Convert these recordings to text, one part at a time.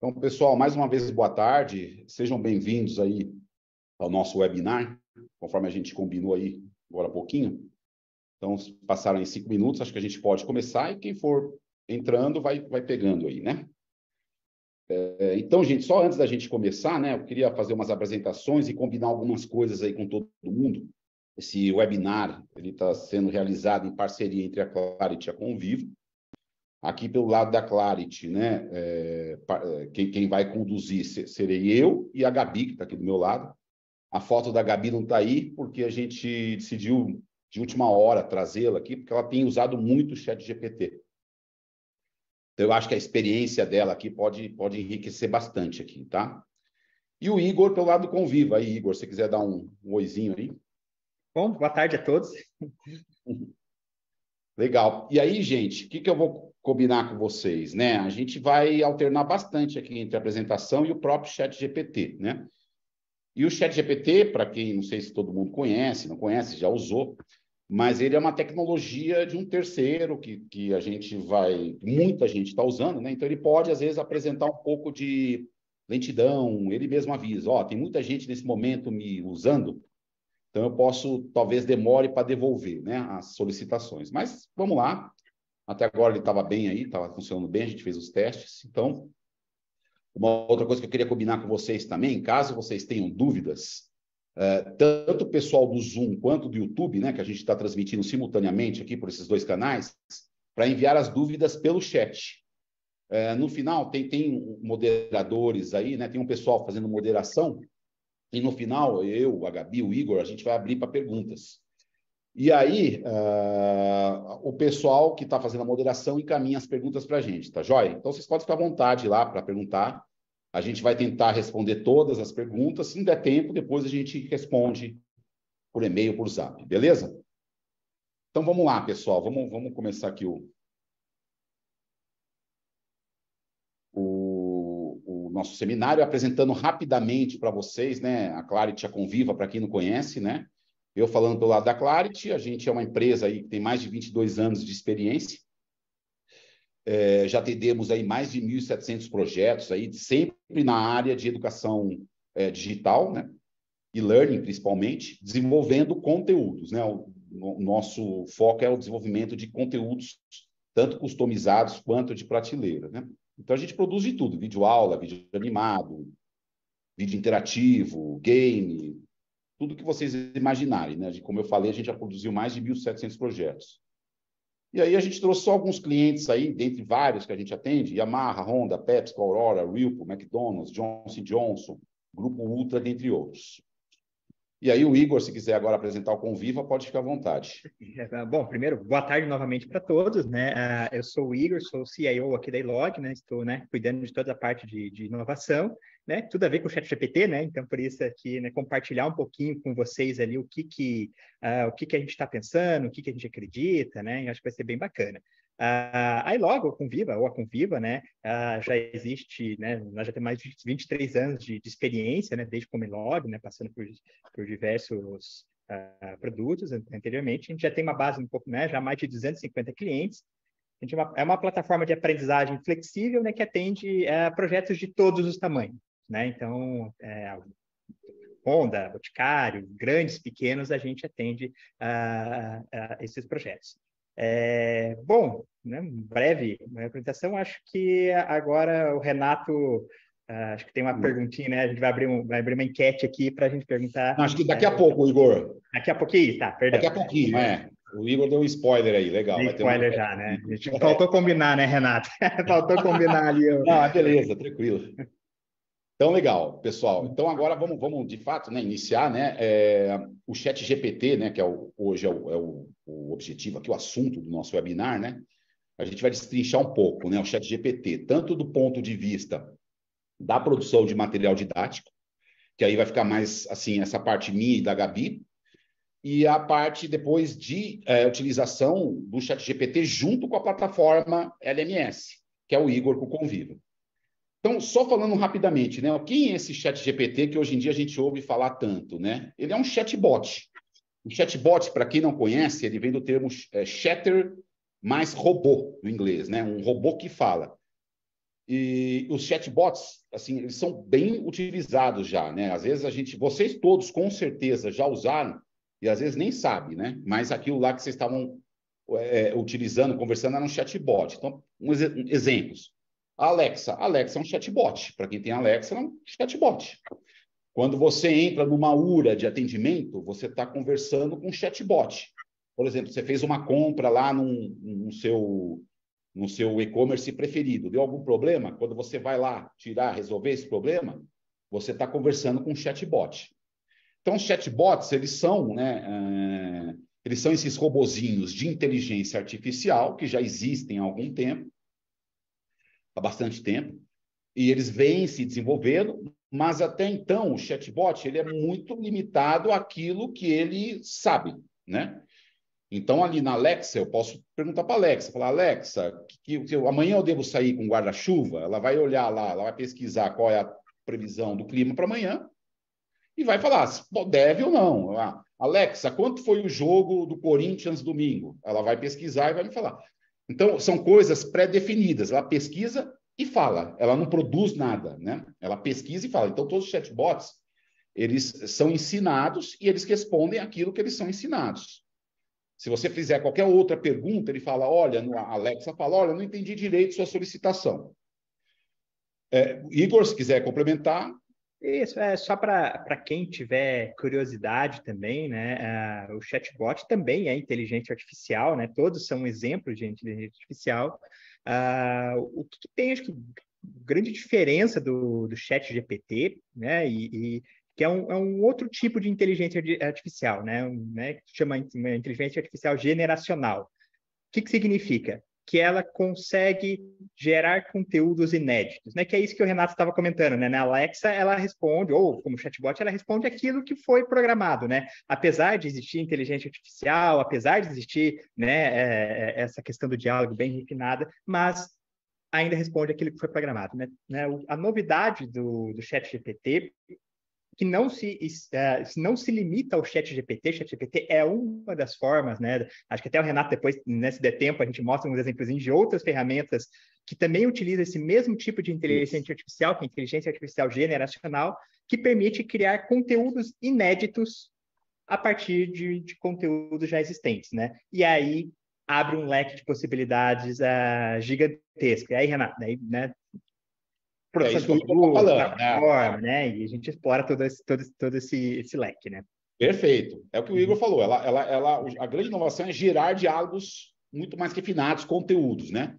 Então, pessoal, mais uma vez, boa tarde. Sejam bem-vindos aí ao nosso webinar, conforme a gente combinou aí agora há pouquinho. Então, passaram em 5 minutos, acho que a gente pode começar e quem for entrando vai pegando aí, né? Então, gente, só antes da gente começar, né, eu queria fazer umas apresentações e combinar algumas coisas aí com todo mundo. Esse webinar, ele está sendo realizado em parceria entre a Clarity e a Convivo. Aqui pelo lado da Clarity, né, quem vai conduzir serei eu e a Gabi, que está aqui do meu lado. A foto da Gabi não está aí, porque a gente decidiu, de última hora, trazê-la aqui, porque ela tem usado muito o ChatGPT. Então, eu acho que a experiência dela aqui pode enriquecer bastante aqui, tá? E o Igor, pelo lado do Conviva. Aí, Igor, se quiser dar um oizinho aí. Bom, boa tarde a todos. Legal. E aí, gente, o que eu vou combinar com vocês, né? A gente vai alternar bastante aqui entre a apresentação e o próprio ChatGPT, né? E o ChatGPT, para quem não sei se todo mundo conhece, não conhece, já usou, mas ele é uma tecnologia de um terceiro que a gente muita gente está usando, né? Então ele pode, às vezes, apresentar um pouco de lentidão, ele mesmo avisa, ó, tem muita gente nesse momento me usando, então eu posso, talvez demore para devolver, né, as solicitações. Mas vamos lá, até agora ele estava bem aí, estava funcionando bem, a gente fez os testes, então uma outra coisa que eu queria combinar com vocês também, caso vocês tenham dúvidas, tanto o pessoal do Zoom quanto do YouTube, né, que a gente está transmitindo simultaneamente aqui por esses dois canais, para enviar as dúvidas pelo chat. No final, tem moderadores aí, né, tem um pessoal fazendo moderação, e no final, eu, a Gabi, o Igor, a gente vai abrir para perguntas. E aí, o pessoal que está fazendo a moderação encaminha as perguntas para a gente, tá joia? Então, vocês podem ficar à vontade lá para perguntar. A gente vai tentar responder todas as perguntas. Se não der tempo, depois a gente responde por e-mail, por zap, beleza? Então, vamos lá, pessoal. Vamos começar aqui o nosso seminário, apresentando rapidamente para vocês, né? A Clarity, a Conviva, para quem não conhece, né? Eu falando pelo lado da Clarity, a gente é uma empresa aí que tem mais de 22 anos de experiência. Já atendemos aí mais de 1.700 projetos, aí, sempre na área de educação digital, né? E learning, principalmente, desenvolvendo conteúdos, né? O nosso foco é o desenvolvimento de conteúdos, tanto customizados quanto de prateleira, né? Então, a gente produz de tudo, vídeo aula, vídeo animado, vídeo interativo, game, tudo que vocês imaginarem, né? Como eu falei, a gente já produziu mais de 1.700 projetos. E aí a gente trouxe só alguns clientes aí, dentre vários que a gente atende, Yamaha, Honda, Pepsi, Aurora, Whirlpool, McDonald's, Johnson Johnson, Grupo Ultra, dentre outros. E aí o Igor, se quiser agora apresentar o Conviva, pode ficar à vontade. Bom, primeiro, boa tarde novamente para todos, né? Eu sou o Igor, sou o CIO aqui da Ilog, né? Estou, né, cuidando de toda a parte de inovação, né? Tudo a ver com o ChatGPT, né? Então, por isso aqui, né, compartilhar um pouquinho com vocês ali o que a gente está pensando, o que a gente acredita, né? Eu acho que vai ser bem bacana. A Ilog, ou a Conviva, né? Já existe, né? Nós já temos mais de 23 anos de experiência, né? Desde como Ilog, né? Passando por diversos produtos anteriormente. A gente já tem uma base um pouco, né? Já mais de 250 clientes. A gente é uma plataforma de aprendizagem flexível, né? Que atende projetos de todos os tamanhos, né? Então, Honda, Boticário, grandes, pequenos, a gente atende esses projetos. Bom, né, breve apresentação, acho que agora o Renato, acho que tem uma perguntinha, né? A gente vai abrir uma enquete aqui para a gente perguntar. Acho que daqui a pouco, Igor. Daqui a pouquinho, tá, perdão. Daqui a pouquinho, O Igor deu um spoiler aí, legal. Dei Vai ter uma spoiler já, né? A gente faltou combinar, né, Renato? Faltou combinar ali. Não, beleza, tranquilo. Então, legal, pessoal. Então, agora vamos de fato, né, iniciar, né, o ChatGPT, né, que hoje é o objetivo aqui, o assunto do nosso webinar, né? A gente vai destrinchar um pouco, né, o ChatGPT, tanto do ponto de vista da produção de material didático, que aí vai ficar mais, assim, essa parte minha e da Gabi, e a parte depois de utilização do ChatGPT junto com a plataforma LMS, que é o Igor com o Conviva. Então, só falando rapidamente, né? Quem é esse ChatGPT que hoje em dia a gente ouve falar tanto, né? Ele é um chatbot. O chatbot, para quem não conhece, ele vem do termo chatter mais robô, no inglês, né? Um robô que fala. E os chatbots, assim, eles são bem utilizados já, né? Às vezes vocês todos com certeza já usaram e às vezes nem sabem, né? Mas aquilo lá que vocês estavam utilizando, conversando, era um chatbot. Então, exemplos. A Alexa. A Alexa é um chatbot. Para quem tem Alexa, é um chatbot. Quando você entra numa URA de atendimento, você está conversando com um chatbot. Por exemplo, você fez uma compra lá no seu e-commerce preferido. Deu algum problema? Quando você vai lá resolver esse problema, você está conversando com um chatbot. Então, os chatbots, eles são, né, eles são esses robozinhos de inteligência artificial que já existem há algum tempo, há bastante tempo, e eles vêm se desenvolvendo, mas até então o chatbot ele é muito limitado àquilo que ele sabe, né? Então, ali na Alexa, eu posso perguntar para a Alexa, falar, Alexa, amanhã eu devo sair com guarda-chuva? Ela vai olhar lá, ela vai pesquisar qual é a previsão do clima para amanhã e vai falar se deve ou não. Alexa, quanto foi o jogo do Corinthians domingo? Ela vai pesquisar e vai me falar. Então, são coisas pré-definidas. Ela pesquisa e fala. Ela não produz nada, né? Ela pesquisa e fala. Então, todos os chatbots, eles são ensinados e eles respondem aquilo que eles são ensinados. Se você fizer qualquer outra pergunta, ele fala, olha, a Alexa fala, olha, não entendi direito sua solicitação. Igor, se quiser complementar. Isso, só para quem tiver curiosidade também, né? O chatbot também é inteligência artificial, né? Todos são exemplos de inteligência artificial. O que tem, acho que, grande diferença do ChatGPT, né? E que é um outro tipo de inteligência artificial, né? Que chama inteligência artificial generacional. O que significa? Que ela consegue gerar conteúdos inéditos, né? Que é isso que o Renato estava comentando, né? Na Alexa, ela responde, ou como chatbot, ela responde aquilo que foi programado, né? Apesar de existir inteligência artificial, apesar de existir, né, essa questão do diálogo bem refinada, mas ainda responde aquilo que foi programado, né? A novidade do ChatGPT que não se limita ao ChatGPT. ChatGPT é uma das formas, né? Acho que até o Renato depois, né, se der tempo, a gente mostra uns exemplos de outras ferramentas que também utilizam esse mesmo tipo de inteligência artificial, que é a inteligência artificial generacional, que permite criar conteúdos inéditos a partir de conteúdos já existentes, né? E aí abre um leque de possibilidades gigantesco. E aí, Renato, né? Produção de conteúdo, plataforma, né? E a gente explora todo esse leque, né? Perfeito. É o que o Igor falou. A grande inovação é gerar diálogos muito mais refinados, conteúdos, né?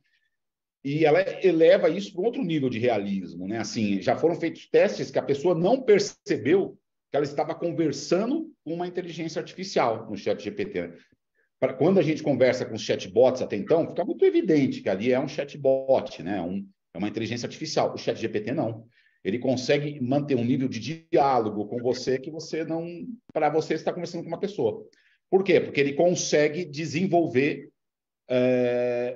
E ela eleva isso para um outro nível de realismo, né? Assim, já foram feitos testes que a pessoa não percebeu que ela estava conversando com uma inteligência artificial no ChatGPT. Né? Quando a gente conversa com os chatbots até então, fica muito evidente que ali é um chatbot, né? É uma inteligência artificial. O ChatGPT não. Ele consegue manter um nível de diálogo com você que você não... Para você está conversando com uma pessoa. Por quê? Porque ele consegue desenvolver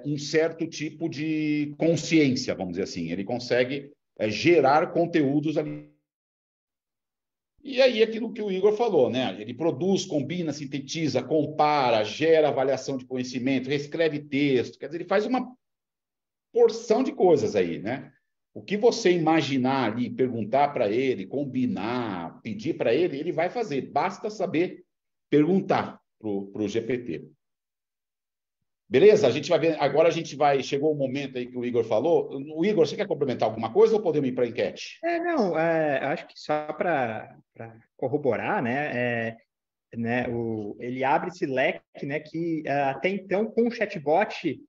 um certo tipo de consciência, vamos dizer assim. Ele consegue gerar conteúdos ali. E aí, aquilo que o Igor falou, né? Ele produz, combina, sintetiza, compara, gera avaliação de conhecimento, reescreve texto. Quer dizer, ele faz uma porção de coisas aí, né? O que você imaginar ali, perguntar para ele, combinar, pedir para ele, ele vai fazer. Basta saber perguntar para o GPT. Beleza? A gente vai ver. Agora chegou o momento aí que o Igor falou. O Igor, você quer complementar alguma coisa ou podemos ir para a enquete? Não, acho que só para corroborar, né? Ele abre esse leque, né, que até então, com o chatbot,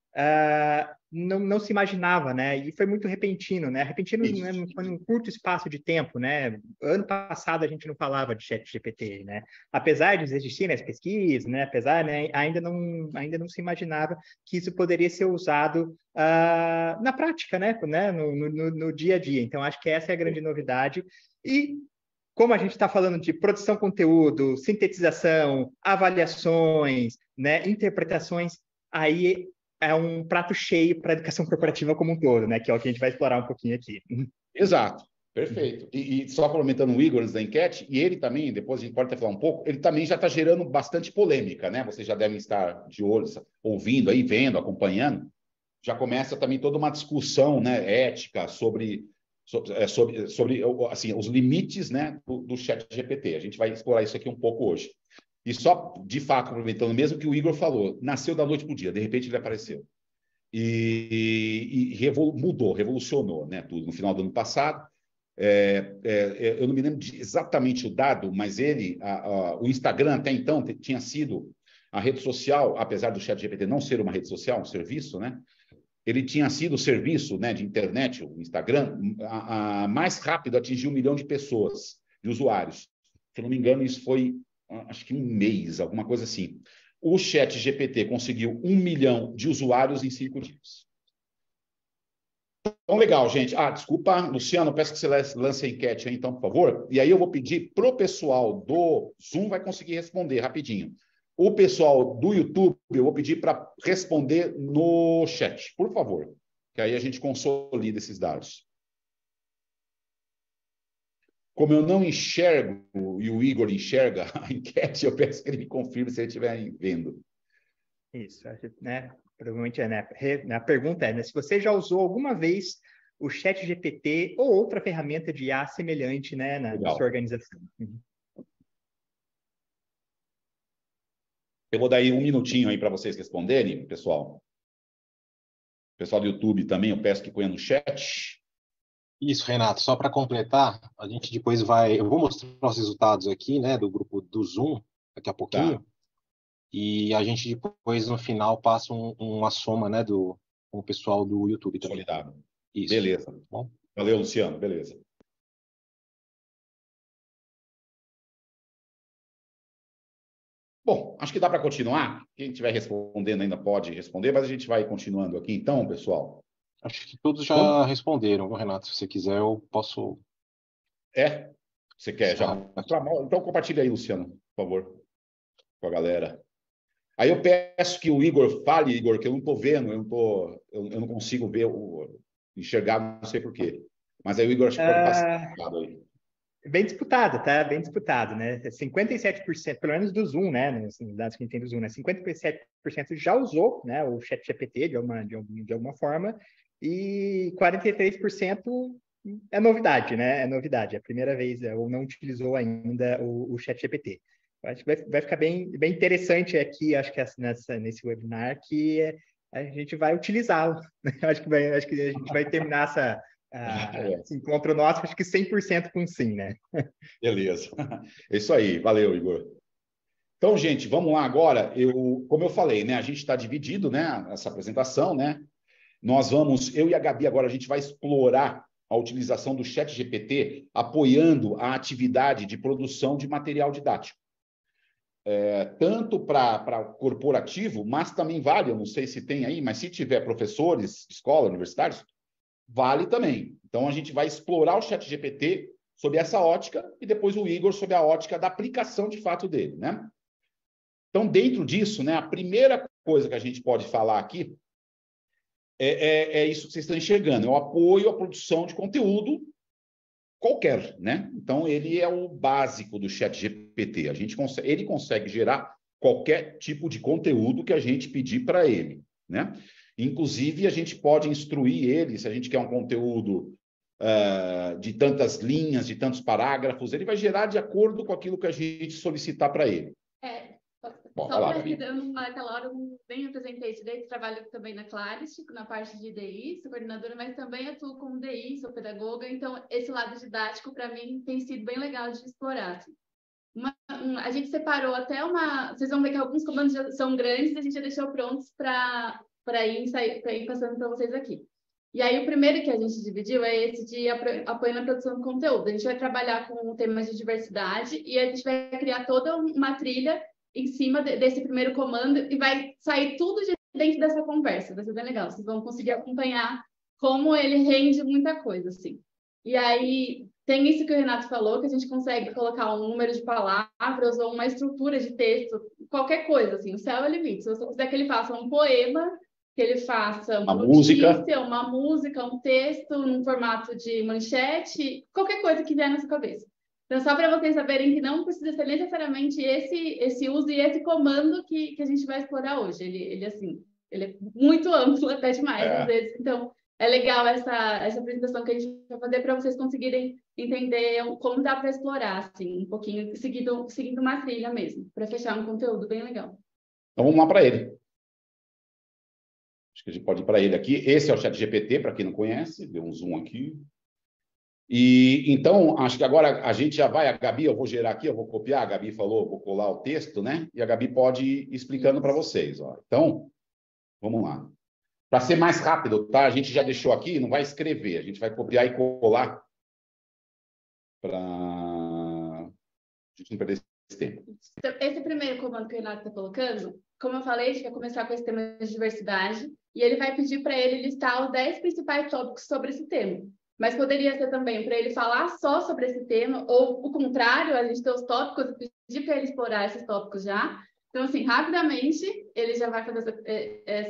não se imaginava, né? E foi muito repentino, né? Repentino, né, foi num curto espaço de tempo, né? Ano passado a gente não falava de ChatGPT, né? Apesar de existirem as pesquisas, né? Apesar, né, ainda não se imaginava que isso poderia ser usado na prática, né? No dia a dia. Então, acho que essa é a grande novidade. E como a gente está falando de produção de conteúdo, sintetização, avaliações, né, interpretações, aí é um prato cheio para a educação corporativa como um todo, né, que é o que a gente vai explorar um pouquinho aqui. Exato, perfeito. E só comentando o Igor antes da enquete, e ele também, depois a gente pode até falar um pouco, ele também já está gerando bastante polêmica, né? Vocês já devem estar de olho, ouvindo aí, vendo, acompanhando. já começa também toda uma discussão, né, ética sobre assim, os limites, né, do ChatGPT. A gente vai explorar isso aqui um pouco hoje. E só, de fato, complementando, mesmo que o Igor falou, nasceu da noite para o dia, de repente ele apareceu. Mudou, revolucionou, né, tudo. No final do ano passado, eu não me lembro exatamente o dado, mas o Instagram até então tinha sido a rede social, apesar do ChatGPT não ser uma rede social, um serviço, né, ele tinha sido o serviço, né, de internet, o Instagram, mais rápido a atingir 1 milhão de pessoas, de usuários. Se eu não me engano, isso foi, acho que um mês, alguma coisa assim. O ChatGPT conseguiu 1 milhão de usuários em 5 dias. Então, legal, gente. Desculpa, Luciano, peço que você lance a enquete aí, então, por favor. E aí eu vou pedir para o pessoal do Zoom vai conseguir responder rapidinho. O pessoal do YouTube, eu vou pedir para responder no chat, por favor, que aí a gente consolida esses dados. Como eu não enxergo e o Igor enxerga a enquete, eu peço que ele me confirme se ele estiver vendo. Isso, né? Provavelmente né? A pergunta é, né, se você já usou alguma vez o ChatGPT ou outra ferramenta de IA semelhante, né, na sua organização. Uhum. Eu vou dar aí um minutinho aí para vocês responderem, pessoal. Pessoal do YouTube também, eu peço que ponha no chat. Isso, Renato, só para completar, a gente depois eu vou mostrar os resultados aqui, né, do grupo do Zoom, daqui a pouquinho, e a gente depois, no final, passa uma soma, né, com o pessoal do YouTube também. Consolidado. Isso. Beleza. Bom. Valeu, Luciano, beleza. Bom, acho que dá para continuar. Quem estiver respondendo ainda pode responder, mas a gente vai continuando aqui então, pessoal. Acho que todos já responderam, Renato. Se você quiser, eu posso... Você quer já mostrar? Então compartilha aí, Luciano, por favor, com a galera. Aí eu peço que o Igor fale, Igor, que eu não estou vendo, eu não consigo ver, enxergar, não sei por quê. Mas aí o Igor acho que pode passar aí. Bem disputado, tá? Bem disputado, né? 57%, pelo menos do Zoom, né? Nos dados que a gente tem do Zoom, né? 57% já usou, né, o ChatGPT de alguma forma, e 43% é novidade, né? É novidade, é a primeira vez, ou não utilizou ainda o ChatGPT. Acho que vai ficar bem interessante aqui, acho que nesse webinar, que a gente vai utilizá-lo. Acho que a gente vai terminar esse encontro nosso, acho que 100% com sim, né? Beleza. É isso aí. Valeu, Igor. Então, gente, vamos lá agora. Como eu falei, né? A gente está dividido, né? Essa apresentação, né? Eu e a Gabi agora, a gente vai explorar a utilização do ChatGPT apoiando a atividade de produção de material didático. Tanto para corporativo, mas também vale, eu não sei se tem aí, mas se tiver professores de escola, universitários, vale também. Então, a gente vai explorar o ChatGPT sob essa ótica e depois o Igor sob a ótica da aplicação de fato dele, né? Então, dentro disso, né, a primeira coisa que a gente pode falar aqui é isso que vocês estão enxergando, é o apoio à produção de conteúdo qualquer, né? Então, ele é o básico do ChatGPT. Ele consegue gerar qualquer tipo de conteúdo que a gente pedir para ele, né? Inclusive, a gente pode instruir ele, se a gente quer um conteúdo de tantas linhas, de tantos parágrafos, ele vai gerar de acordo com aquilo que a gente solicitar para ele. Bom, só para que naquela hora eu nem apresentei direito, trabalho também na Claris, na parte de DI, sou coordenadora, mas também atuo como DI, sou pedagoga, então esse lado didático para mim tem sido bem legal de explorar. Assim. A gente separou até vocês vão ver que alguns comandos já são grandes e a gente já deixou prontos para ir passando para vocês aqui. E aí, o primeiro que a gente dividiu é esse de apoio na produção de conteúdo. A gente vai trabalhar com temas de diversidade e a gente vai criar toda uma trilha em cima desse primeiro comando e vai sair tudo de dentro dessa conversa. Vai ser bem legal. Vocês vão conseguir acompanhar como ele rende muita coisa, assim. E aí, tem isso que o Renato falou, que a gente consegue colocar um número de palavras ou uma estrutura de texto, qualquer coisa, assim. O céu é o limite. Se você quiser que ele faça um poema, que ele faça uma notícia, uma música, um texto, num formato de manchete, qualquer coisa que vier na sua cabeça. Então, só para vocês saberem que não precisa ser necessariamente esse uso e esse comando que a gente vai explorar hoje. Ele assim, Ele é muito amplo, até demais, às vezes. Então, é legal essa apresentação que a gente vai fazer para vocês conseguirem entender como dá para explorar, assim, um pouquinho, seguindo uma trilha mesmo, para fechar um conteúdo bem legal. Então, vamos lá para ele. Acho que a gente pode ir para ele aqui. Esse é o ChatGPT, para quem não conhece. Deu um zoom aqui. E, então, acho que agora a gente já vai... A Gabi, eu vou gerar aqui, eu vou copiar. A Gabi falou, vou colar o texto, né? E a Gabi pode ir explicando para vocês. Ó. Então, vamos lá. Para ser mais rápido, tá? A gente já deixou aqui, não vai escrever. A gente vai copiar e colar para a gente não perder esse tempo. Esse primeiro comando que o Renato está colocando, como eu falei, a gente vai começar com esse tema de diversidade, e ele vai pedir para ele listar os 10 principais tópicos sobre esse tema. Mas poderia ser também para ele falar só sobre esse tema, ou o contrário, a gente ter os tópicos e pedir para ele explorar esses tópicos já. Então, assim, rapidamente, ele já vai fazer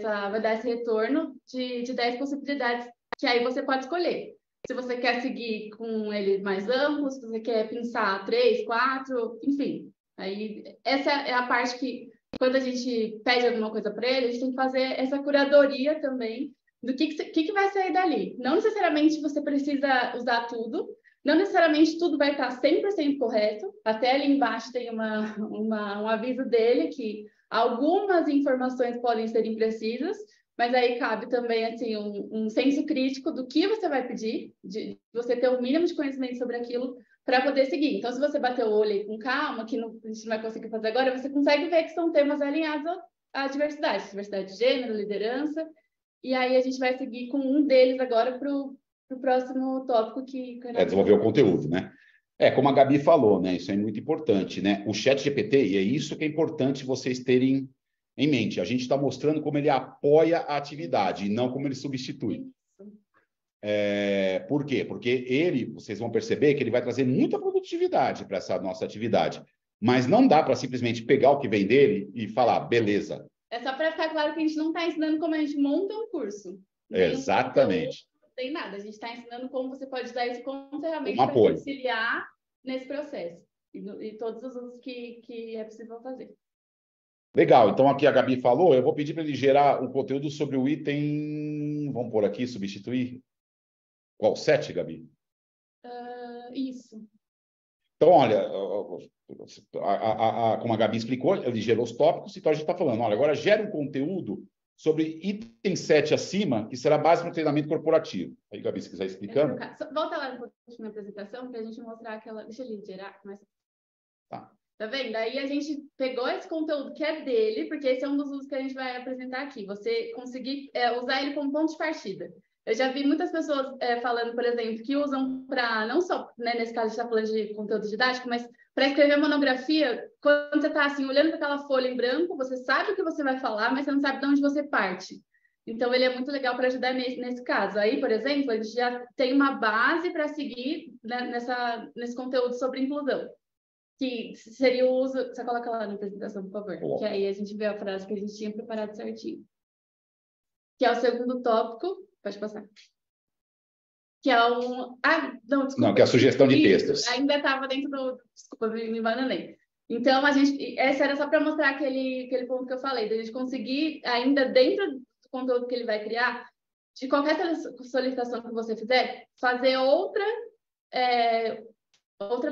vai dar esse retorno de 10 possibilidades, que aí você pode escolher. Se você quer seguir com ele mais amplo, se você quer pensar 3, 4, enfim. Aí, essa é a parte que, quando a gente pede alguma coisa para ele, a gente tem que fazer essa curadoria também do que vai sair dali. Não necessariamente você precisa usar tudo, não necessariamente tudo vai estar 100% correto. Até ali embaixo tem um aviso dele que algumas informações podem ser imprecisas, mas aí cabe também assim, um senso crítico do que você vai pedir, de você ter o mínimo de conhecimento sobre aquilo para poder seguir. Então, se você bater o olho aí com calma, que a gente não vai conseguir fazer agora, você consegue ver que são temas alinhados à diversidade de gênero, liderança, e aí a gente vai seguir com um deles agora para o próximo tópico que... desenvolver o conteúdo, né? Como a Gabi falou, né? Isso é muito importante, né? O ChatGPT, e é isso que é importante vocês terem em mente. A gente está mostrando como ele apoia a atividade e não como ele substitui. Por quê? Porque vocês vão perceber que ele vai trazer muita produtividade para essa nossa atividade. Mas não dá para simplesmente pegar o que vem dele e falar, beleza. É só para ficar claro que a gente não está ensinando como a gente monta um curso. Exatamente. Não tem nada. A gente está ensinando como você pode usar isso como ferramenta para auxiliar nesse processo. E todos os usos que é possível fazer. Legal. Então, aqui a Gabi falou, eu vou pedir para ele gerar um conteúdo sobre o item... Vamos pôr aqui, substituir. Qual? 7, Gabi? Isso. Então, olha, como a Gabi explicou, ele gerou os tópicos, então a gente está falando, olha, agora gera um conteúdo sobre item 7 acima, que será base para o treinamento corporativo. Aí, Gabi, se quiser explicando. Volta lá um pouquinho na apresentação, para a gente mostrar aquela... Deixa ele gerar. Tá vendo? Aí a gente pegou esse conteúdo que é dele, porque esse é um dos usos que a gente vai apresentar aqui. Você conseguir usar ele como ponto de partida. Eu já vi muitas pessoas falando, por exemplo, que usam para, não só, né, nesse caso a gente está falando de conteúdo didático, mas para escrever monografia, quando você está assim, olhando para aquela folha em branco, você sabe o que você vai falar, mas você não sabe de onde você parte. Então, ele é muito legal para ajudar nesse caso. Aí, por exemplo, a gente já tem uma base para seguir, né, nesse conteúdo sobre inclusão. Que seria o uso... Você coloca lá na apresentação, por favor. Que aí a gente vê a frase que a gente tinha preparado certinho. Que é o segundo tópico. Pode passar. Que é um... não, desculpa. Não, que é a sugestão de textos. Ainda estava dentro do... Desculpa, me bananei. Então, essa era só para mostrar aquele ponto que eu falei, da gente conseguir, ainda dentro do conteúdo que ele vai criar, de qualquer solicitação que você fizer, fazer outro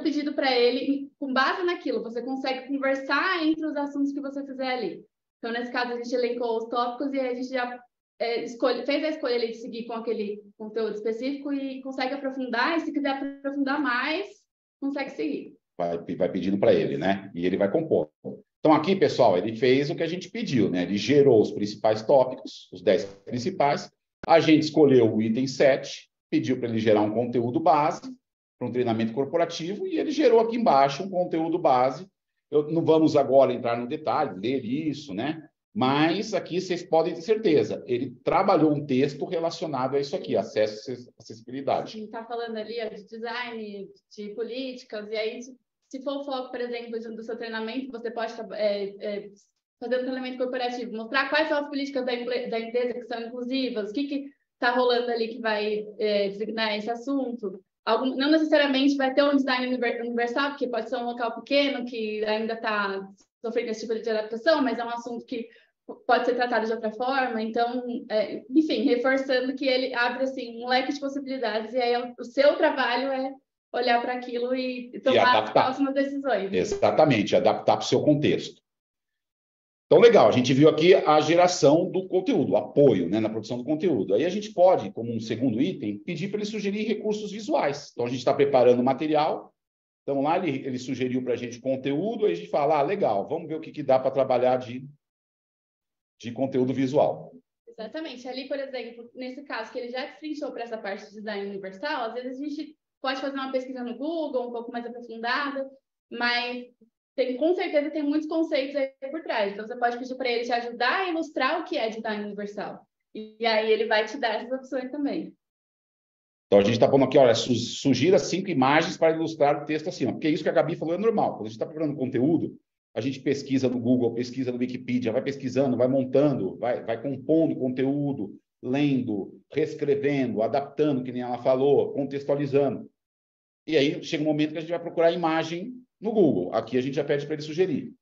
pedido para ele, com base naquilo, você consegue conversar entre os assuntos que você fizer ali. Então, nesse caso, a gente elencou os tópicos e a gente já fez a escolha ali de seguir com aquele conteúdo específico e consegue aprofundar, e se quiser aprofundar mais, consegue seguir. Vai pedindo para ele, né? E ele vai compor. Então, aqui, pessoal, ele fez o que a gente pediu, né? Ele gerou os principais tópicos, os 10 principais, a gente escolheu o item 7, pediu para ele gerar um conteúdo base, para um treinamento corporativo, e ele gerou aqui embaixo um conteúdo base. Não vamos agora entrar no detalhe, ler isso, né? Mas aqui vocês podem ter certeza, ele trabalhou um texto relacionado a isso aqui, acesso e acessibilidade. Está falando ali de design, de políticas, e aí, se for o foco, por exemplo, do seu treinamento, você pode fazer um treinamento corporativo, mostrar quais são as políticas da empresa que são inclusivas, o que está rolando ali que vai designar esse assunto. Não necessariamente vai ter um design universal, porque pode ser um local pequeno que ainda está sofrendo esse tipo de adaptação, mas é um assunto que pode ser tratado de outra forma. Então, enfim, reforçando que ele abre assim, um leque de possibilidades, e aí o seu trabalho é olhar para aquilo e tomar as próximas decisões. Exatamente, adaptar para o seu contexto. Então, legal, a gente viu aqui a geração do conteúdo, o apoio, né, na produção do conteúdo. Aí a gente pode, como um segundo item, pedir para ele sugerir recursos visuais. Então, a gente está preparando o material, então lá ele sugeriu para a gente conteúdo, aí a gente fala, legal, vamos ver o que dá para trabalhar de conteúdo visual. Exatamente. Ali, por exemplo, nesse caso que ele já destrinchou para essa parte de design universal, às vezes a gente pode fazer uma pesquisa no Google, um pouco mais aprofundada, mas com certeza tem muitos conceitos aí por trás. Então, você pode pedir para ele te ajudar a ilustrar o que é design universal. E aí ele vai te dar essas opções também. Então, a gente está pondo aqui, olha, sugira 5 imagens para ilustrar o texto acima. Porque isso que a Gabi falou é normal. Quando a gente está preparando conteúdo, a gente pesquisa no Google, pesquisa no Wikipedia, vai pesquisando, vai montando, vai compondo conteúdo, lendo, reescrevendo, adaptando, que nem ela falou, contextualizando. E aí chega um momento que a gente vai procurar imagem no Google. Aqui a gente já pede para ele sugerir.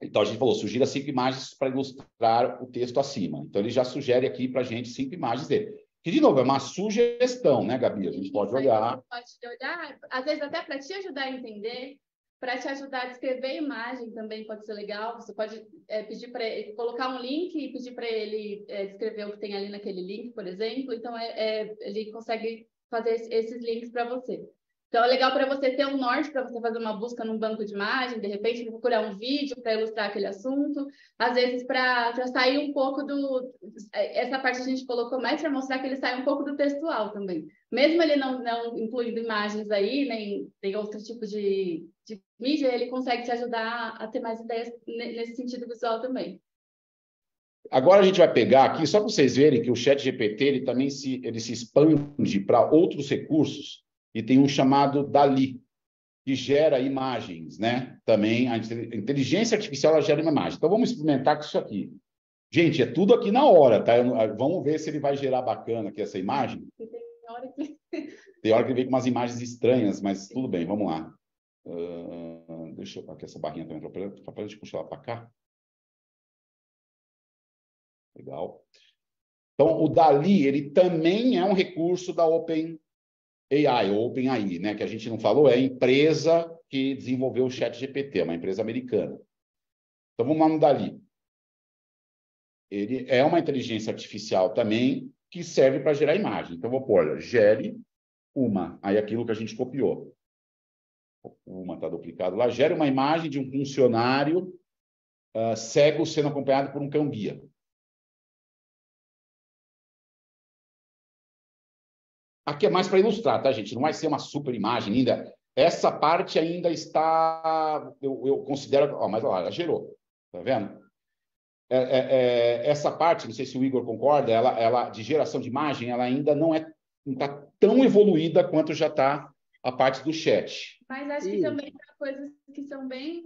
Então a gente falou, sugira 5 imagens para ilustrar o texto acima. Então ele já sugere aqui para a gente 5 imagens dele. Que, de novo, é uma sugestão, né, Gabi? A gente pode olhar. Pode olhar, às vezes até para te ajudar a entender, para te ajudar a descrever a imagem também pode ser legal. Você pode pedir para ele, colocar um link e pedir para ele descrever o que tem ali naquele link, por exemplo. Então, ele consegue fazer esses links para você. Então, é legal para você ter um norte, para você fazer uma busca num banco de imagem, de repente procurar um vídeo para ilustrar aquele assunto. Às vezes, para sair um pouco do... Essa parte a gente colocou mais para mostrar que ele sai um pouco do textual também. Mesmo ele não incluindo imagens aí, nem outro tipo de mídia, ele consegue te ajudar a ter mais ideias nesse sentido visual também. Agora a gente vai pegar aqui, só para vocês verem que o ChatGPT ele também se expande para outros recursos, e tem um chamado DALL-E, que gera imagens, né? Também a inteligência artificial ela gera uma imagem. Então vamos experimentar com isso aqui. Gente, é tudo aqui na hora, tá? Vamos ver se ele vai gerar bacana aqui essa imagem. Tem hora que ele vem com umas imagens estranhas, mas tudo bem, vamos lá. Deixa eu... Aqui essa barrinha também atrapalhando. Deixa eu puxar ela para cá. Legal. Então, o DALL-E, ele também é um recurso da OpenAI, ou OpenAI, né? Que a gente não falou, é a empresa que desenvolveu o ChatGPT, uma empresa americana. Então, vamos lá no DALL-E. Ele é uma inteligência artificial também que serve para gerar imagem. Então, vou pôr, olha, gere uma. Aí, aquilo que a gente copiou. Uma está duplicado lá. Gere uma imagem de um funcionário cego sendo acompanhado por um cão-guia. Aqui é mais para ilustrar, tá, gente? Não vai ser uma super imagem ainda. Essa parte ainda está... Eu considero... mas olha, ela gerou. Tá vendo? Essa parte, não sei se o Igor concorda, ela de geração de imagem, ela ainda não está tão evoluída quanto já está a parte do chat. Mas acho que também tem coisas que são bem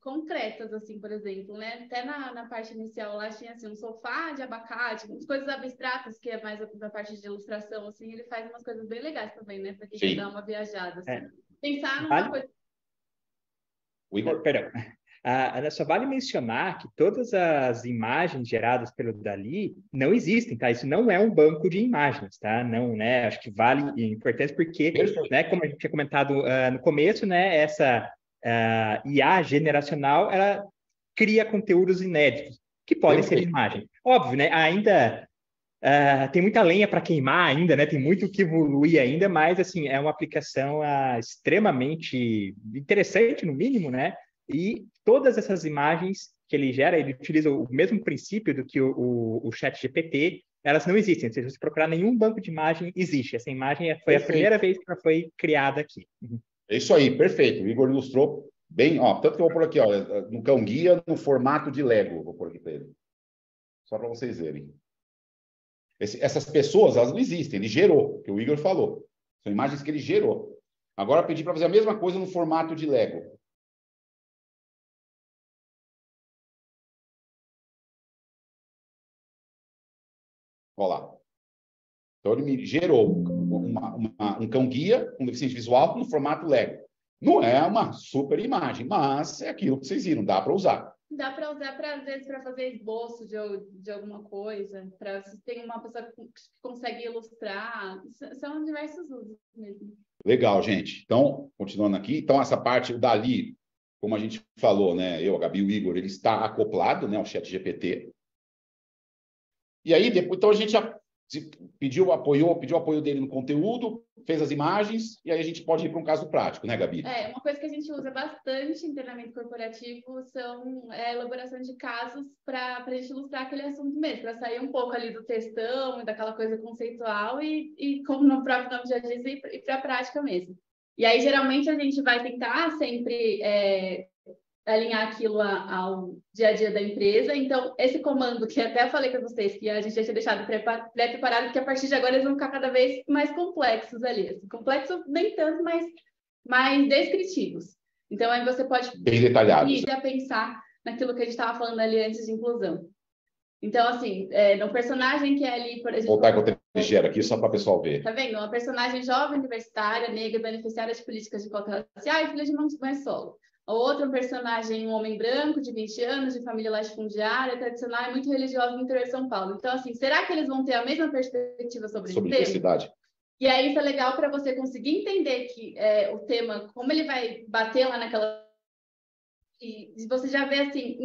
concretas, assim, por exemplo, né? Até na parte inicial lá tinha assim, um sofá de abacate, coisas abstratas, que é mais da parte de ilustração, assim, ele faz umas coisas bem legais também, né? Para quem quer dar uma viajada, assim. Pensar numa coisa... O Igor, perdão. Só vale mencionar que todas as imagens geradas pelo DALL-E não existem, tá? Isso não é um banco de imagens, tá? Não, né? Acho que vale importante porque, né, como a gente tinha comentado no começo, né, essa IA generacional, ela cria conteúdos inéditos, que podem ser imagem. Óbvio, né? Ainda tem muita lenha para queimar ainda, né? Tem muito que evoluir ainda, mas, assim, é uma aplicação extremamente interessante, no mínimo, né? E todas essas imagens que ele gera, ele utiliza o mesmo princípio do que o ChatGPT, elas não existem. Se você procurar nenhum banco de imagem, existe. Essa imagem foi a primeira vez que ela foi criada aqui. É isso aí, perfeito. O Igor ilustrou bem, tanto que eu vou pôr aqui, no cão-guia, no formato de Lego, vou pôr aqui para ele. Só para vocês verem. Essas pessoas, elas não existem, ele gerou, que o Igor falou. São imagens que ele gerou. Agora, eu pedi para fazer a mesma coisa no formato de Lego. Olha lá. Então, ele me gerou um cão-guia com deficiência visual no formato Lego. Não é uma super imagem, mas é aquilo que vocês viram, dá para usar. Dá para usar, às vezes, para fazer esboço de alguma coisa, para se tem uma pessoa que consegue ilustrar. São diversos usos mesmo. Legal, gente. Então, continuando aqui. Então, essa parte, o Dali, como a gente falou, né? Eu, a Gabi e o Igor, ele está acoplado, né, ao ChatGPT. E aí, depois, então a gente já pediu o apoio dele no conteúdo, fez as imagens, e aí a gente pode ir para um caso prático, né, Gabi? Uma coisa que a gente usa bastante em treinamento corporativo são a elaboração de casos para a gente ilustrar aquele assunto mesmo, para sair um pouco ali do textão, daquela coisa conceitual e como no próprio nome já diz, ir para a prática mesmo. E aí, geralmente, a gente vai tentar sempre alinhar aquilo ao dia a dia da empresa. Então, esse comando, que até eu falei para vocês, que a gente já tinha deixado pré-preparado, porque a partir de agora eles vão ficar cada vez mais complexos ali. Assim, complexos nem tanto, mas mais descritivos. Então, aí você pode bem detalhados. Ir a pensar naquilo que a gente estava falando ali antes de inclusão. Então, assim, no personagem que é ali, por exemplo... Voltar com o ligeiro aqui, só para o pessoal ver. Tá vendo? Uma personagem jovem, universitária, negra, beneficiária de políticas de cota racial e filha de mãe solo. Outro personagem, um homem branco, de 20 anos, de família latifundiária, tradicional e muito religiosa no interior de São Paulo. Então, assim, será que eles vão ter a mesma perspectiva sobre o diversidade? E aí, isso é legal para você conseguir entender que o tema, como ele vai bater lá naquela... E você já vê assim,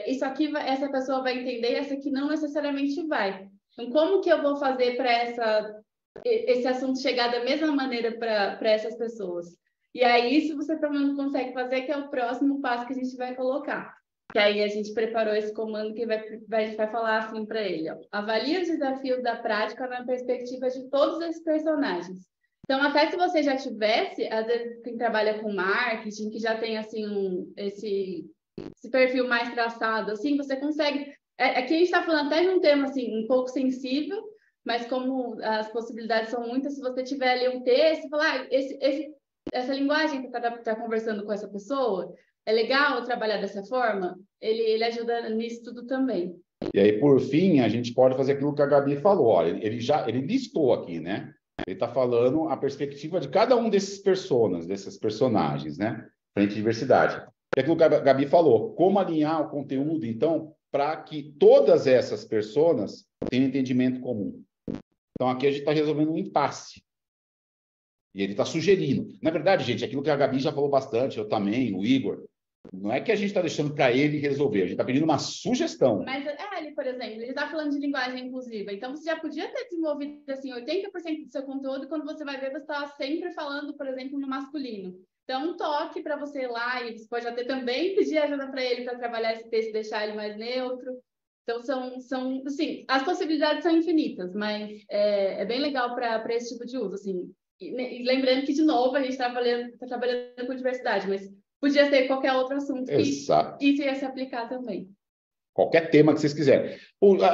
isso aqui, essa pessoa vai entender, essa aqui não necessariamente vai. Então, como que eu vou fazer para esse assunto chegar da mesma maneira para essas pessoas? E aí, isso você pelo menos consegue fazer, que é o próximo passo que a gente vai colocar. Que aí a gente preparou esse comando que a gente vai falar assim para ele. Ó. Avalie os desafios da prática na perspectiva de todos esses personagens. Então, até se você já tivesse, às vezes quem trabalha com marketing, que já tem assim esse perfil mais traçado, assim, você consegue... Aqui a gente está falando até de um tema assim, um pouco sensível, mas como as possibilidades são muitas, se você tiver ali um texto, falar, essa linguagem que está conversando com essa pessoa, é legal trabalhar dessa forma? Ele ajuda nisso tudo também. E aí, por fim, a gente pode fazer aquilo que a Gabi falou. Olha, ele listou aqui, né? Ele está falando a perspectiva de cada um desses desses personagens, né? Frente à diversidade. É aquilo que a Gabi falou. Como alinhar o conteúdo, então, para que todas essas pessoas tenham um entendimento comum. Então, aqui a gente está resolvendo um impasse. E ele está sugerindo. Na verdade, gente, aquilo que a Gabi já falou bastante, eu também, o Igor, não é que a gente está deixando para ele resolver, a gente está pedindo uma sugestão. Mas, ali, por exemplo, ele está falando de linguagem inclusiva, então você já podia ter desenvolvido, assim, 80% do seu conteúdo, quando você vai ver, você está sempre falando, por exemplo, no masculino. Então, um toque para você ir lá, e você pode até também pedir ajuda para ele para trabalhar esse texto, deixar ele mais neutro. Então, assim, as possibilidades são infinitas, mas é bem legal para esse tipo de uso, assim. E lembrando que, de novo, a gente está trabalhando com diversidade, mas podia ser qualquer outro assunto que isso ia se aplicar também. Qualquer tema que vocês quiserem.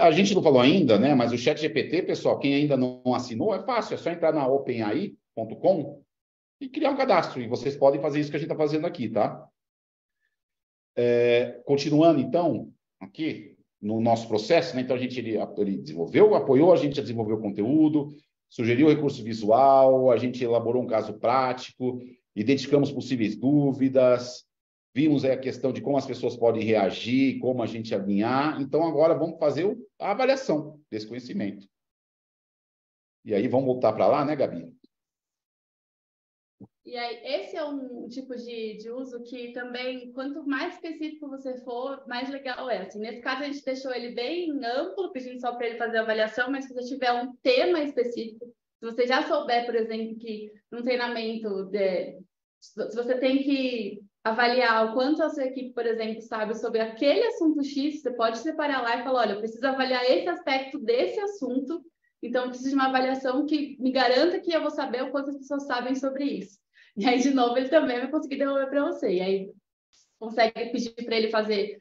A gente não falou ainda, né? Mas o ChatGPT, pessoal, quem ainda não assinou, é fácil. É só entrar na openai.com e criar um cadastro. E vocês podem fazer isso que a gente está fazendo aqui, tá? Continuando, então, aqui no nosso processo, né? Então, ele desenvolveu, apoiou a gente a desenvolver o conteúdo, sugeriu o recurso visual, a gente elaborou um caso prático, identificamos possíveis dúvidas, vimos a questão de como as pessoas podem reagir, como a gente alinhar. Então, agora vamos fazer a avaliação desse conhecimento. E aí, vamos voltar para lá, né, Gabi? E aí, esse é um tipo de uso que também, quanto mais específico você for, mais legal é. Assim, nesse caso, a gente deixou ele bem amplo, pedindo só para ele fazer a avaliação, mas se você tiver um tema específico, se você já souber, por exemplo, que num treinamento, se você tem que avaliar o quanto a sua equipe, por exemplo, sabe sobre aquele assunto X, você pode separar lá e falar, olha, eu preciso avaliar esse aspecto desse assunto, então eu preciso de uma avaliação que me garanta que eu vou saber o quanto as pessoas sabem sobre isso. E aí, de novo, ele também vai conseguir devolver para você. E aí, consegue pedir para ele fazer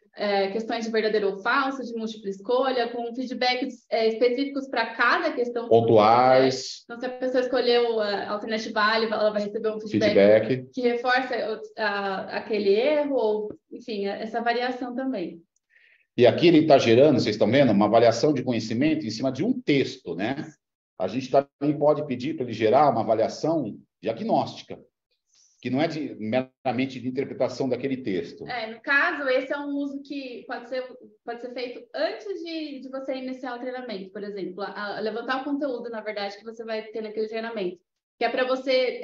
questões de verdadeiro ou falso, de múltipla escolha, com feedbacks específicos para cada questão. Pontuais. Então, se a pessoa escolheu a alternativa A, ela vai receber um feedback que reforça aquele erro, ou, enfim, essa variação também. E aqui ele está gerando, vocês estão vendo, uma avaliação de conhecimento em cima de um texto, né? A gente também pode pedir para ele gerar uma avaliação diagnóstica. que não é meramente de interpretação daquele texto. No caso, esse é um uso que pode ser feito antes de você iniciar o treinamento, por exemplo, levantar o conteúdo, na verdade, que você vai ter naquele treinamento, que é para você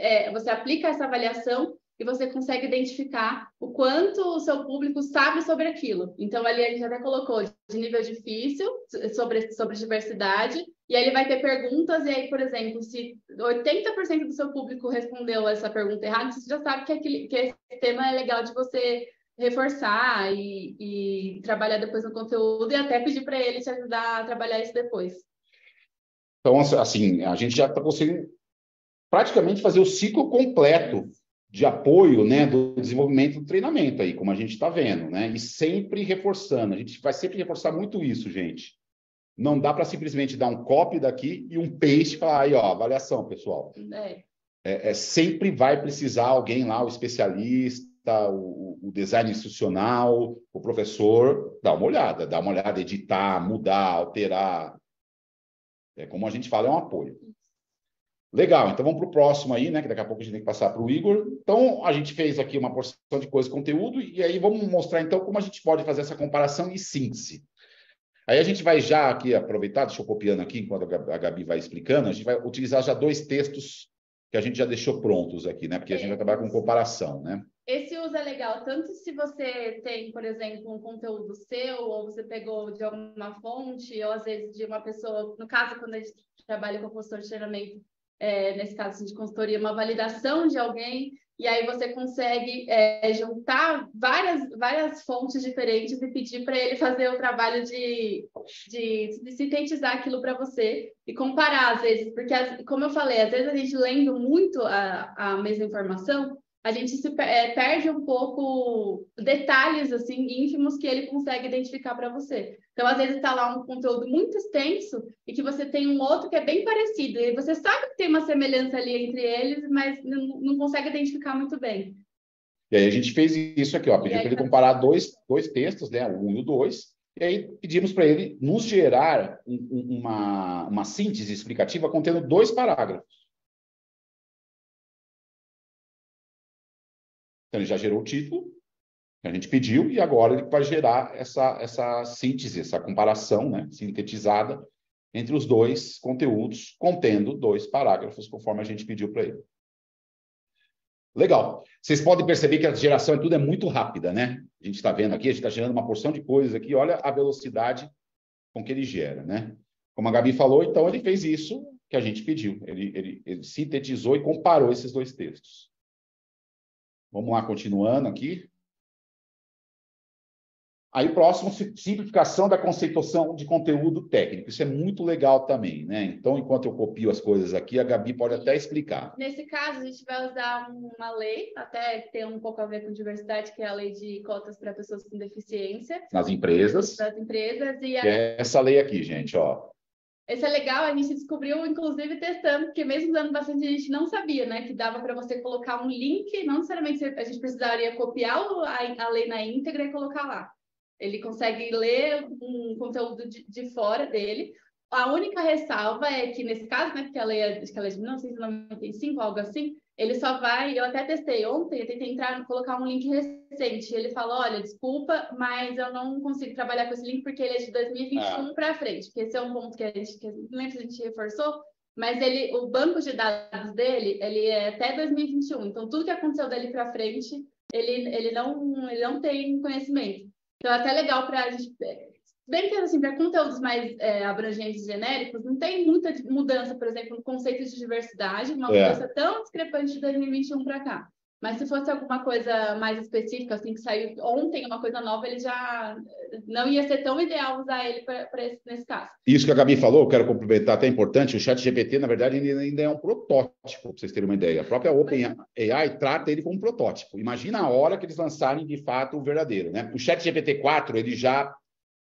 aplica essa avaliação e você consegue identificar o quanto o seu público sabe sobre aquilo. Então, ali a gente até colocou de nível difícil, sobre diversidade, e aí ele vai ter perguntas, e aí, por exemplo, se 80% do seu público respondeu essa pergunta errada, você já sabe que esse tema é legal de você reforçar e trabalhar depois no conteúdo, e até pedir para ele te ajudar a trabalhar isso depois. Então, assim, a gente já está conseguindo praticamente fazer o ciclo completo de apoio, né, do desenvolvimento do treinamento aí, como a gente está vendo, né? E sempre reforçando. A gente vai sempre reforçar muito isso, gente. Não dá para simplesmente dar um copy daqui e um paste e falar aí, ó, avaliação, pessoal. Sempre vai precisar alguém lá, o especialista, o design institucional, o professor, dar uma olhada, editar, mudar, alterar. Como a gente fala, é um apoio. Legal, então vamos para o próximo aí, né? Que daqui a pouco a gente tem que passar para o Igor. Então, a gente fez aqui uma porção de coisa, conteúdo, e aí vamos mostrar, então, como a gente pode fazer essa comparação e síntese. Aí a gente vai já aqui aproveitar, deixa eu copiando aqui, enquanto a Gabi vai explicando, a gente vai utilizar já 2 textos que a gente já deixou prontos aqui, né? Porque a gente vai trabalhar com comparação, né? Esse uso é legal, tanto se você tem, por exemplo, um conteúdo seu, ou você pegou de alguma fonte, ou às vezes de uma pessoa, no caso, quando a gente trabalha com consultor de treinamento, nesse caso de consultoria, uma validação de alguém, e aí você consegue juntar várias fontes diferentes e pedir para ele fazer o trabalho de sintetizar aquilo para você e comparar, às vezes, porque, como eu falei, às vezes a gente lendo muito a mesma informação, a gente perde um pouco detalhes assim ínfimos que ele consegue identificar para você. Então, às vezes, está lá um conteúdo muito extenso e que você tem um outro que é bem parecido. E você sabe que tem uma semelhança ali entre eles, mas não consegue identificar muito bem. E aí a gente fez isso aqui, ó. Pediu para ele comparar dois textos, né? O 1 e o 2. E aí pedimos para ele nos gerar uma síntese explicativa contendo 2 parágrafos. Então, ele já gerou o título, que a gente pediu, e agora ele vai gerar essa síntese, essa comparação, né, sintetizada entre os 2 conteúdos, contendo 2 parágrafos, conforme a gente pediu para ele. Legal. Vocês podem perceber que a geração tudo é muito rápida, né? A gente está vendo aqui, a gente está gerando uma porção de coisas aqui, olha a velocidade com que ele gera, né? Como a Gabi falou, então ele fez isso que a gente pediu. Ele sintetizou e comparou esses 2 textos. Vamos lá, continuando aqui. Aí, próximo, simplificação da conceituação de conteúdo técnico. Isso é muito legal também, né? Então, enquanto eu copio as coisas aqui, a Gabi pode até explicar. Nesse caso, a gente vai usar uma lei, até tem um pouco a ver com diversidade, que é a lei de cotas para pessoas com deficiência. Nas empresas. Das empresas. Que é essa lei aqui, gente, ó. Esse é legal, a gente descobriu, inclusive, testando, porque mesmo usando bastante, a gente não sabia, né? Que dava para você colocar um link, não necessariamente a gente precisaria copiar a lei na íntegra e colocar lá. Ele consegue ler um conteúdo de fora dele. A única ressalva é que, nesse caso, né, porque a lei é de 1995, algo assim, ele só vai... Eu até testei ontem, eu tentei colocar um link recente. Ele falou, olha, desculpa, mas eu não consigo trabalhar com esse link porque ele é de 2021 para frente. Porque esse é um ponto que a gente... não lembro se a gente reforçou, mas o banco de dados dele, ele é até 2021. Então, tudo que aconteceu dali para frente, ele não tem conhecimento. Então, é até legal para a gente... Bem que, assim, para conteúdos mais abrangentes e genéricos, não tem muita mudança, por exemplo, no conceito de diversidade, uma mudança tão discrepante de 2021 para cá. Mas se fosse alguma coisa mais específica, assim, que saiu ontem, uma coisa nova, ele já não ia ser tão ideal usar ele nesse caso. Isso que a Gabi falou, eu quero complementar, até importante, o ChatGPT, na verdade, ainda é um protótipo, para vocês terem uma ideia. A própria OpenAI trata ele como um protótipo. Imagina a hora que eles lançarem, de fato, o verdadeiro, né? O ChatGPT 4, ele já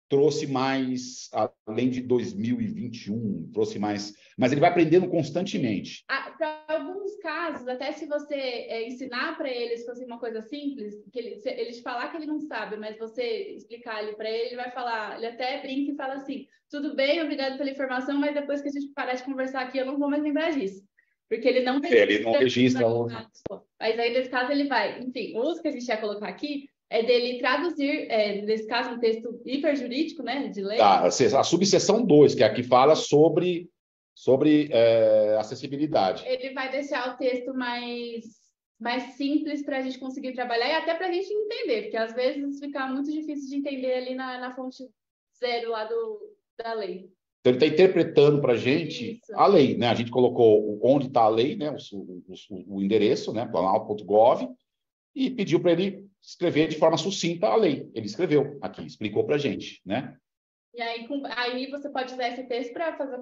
trouxe mais, além de 2021, trouxe mais, mas ele vai aprendendo constantemente. Para alguns casos, até se você ensinar para ele, se fosse uma coisa simples, que ele te falar que ele não sabe, mas você explicar ali para ele, ele vai falar, ele até brinca e fala assim, tudo bem, obrigado pela informação, mas depois que a gente parar de conversar aqui, eu não vou mais lembrar disso. Porque ele não registra. Mas aí, nesse caso, ele vai... Enfim, o uso que a gente ia colocar aqui é dele traduzir, nesse caso, um texto hiperjurídico, né, de lei. Tá, a subseção 2, que é a que fala sobre acessibilidade. Ele vai deixar o texto mais simples para a gente conseguir trabalhar e até para a gente entender, porque às vezes fica muito difícil de entender ali na fonte zero lá da lei. Então, ele está interpretando para a gente a lei, né? A gente colocou onde está a lei, né? O endereço, né? planalto.gov, e pediu para ele escrever de forma sucinta a lei. Ele escreveu aqui, explicou para a gente, né? E aí você pode usar esse texto para fazer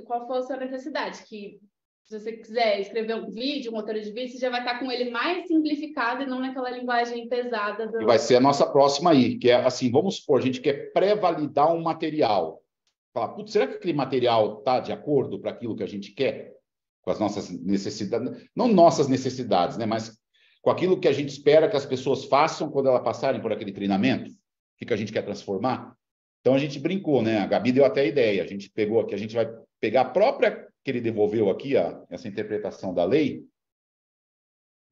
qual for a sua necessidade, que se você quiser escrever um vídeo, um roteiro de vídeo, você já vai estar com ele mais simplificado e não naquela linguagem pesada. E vai ser a nossa próxima aí, que é assim, vamos supor, a gente quer pré-validar um material. Falar, putz, será que aquele material está de acordo para aquilo que a gente quer? Com as nossas necessidades, não nossas necessidades, né? Mas com aquilo que a gente espera que as pessoas façam quando elas passarem por aquele treinamento, o que a gente quer transformar. Então, a gente brincou, né? A Gabi deu até a ideia. A gente pegou aqui, a gente vai pegar a própria que ele devolveu aqui, essa interpretação da lei,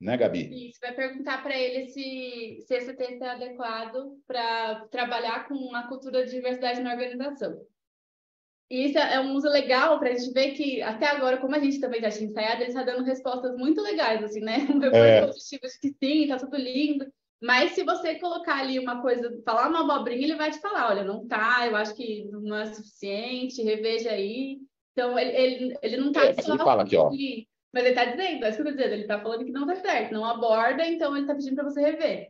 né, Gabi? Isso, vai perguntar para ele se esse texto é adequado para trabalhar com a cultura de diversidade na organização. E isso é um uso legal para a gente ver que, até agora, como a gente também já tinha ensaiado, ele está dando respostas muito legais, assim, né? Positivas de que sim, está tudo lindo. Mas se você colocar ali uma coisa, falar uma abobrinha, ele vai te falar, olha, não tá, eu acho que não é suficiente, reveja aí. Então, ele não está só... Ele fala aqui, ó. Mas ele está dizendo, é isso que eu estou dizendo, ele está falando que não está certo, não aborda, então ele está pedindo para você rever.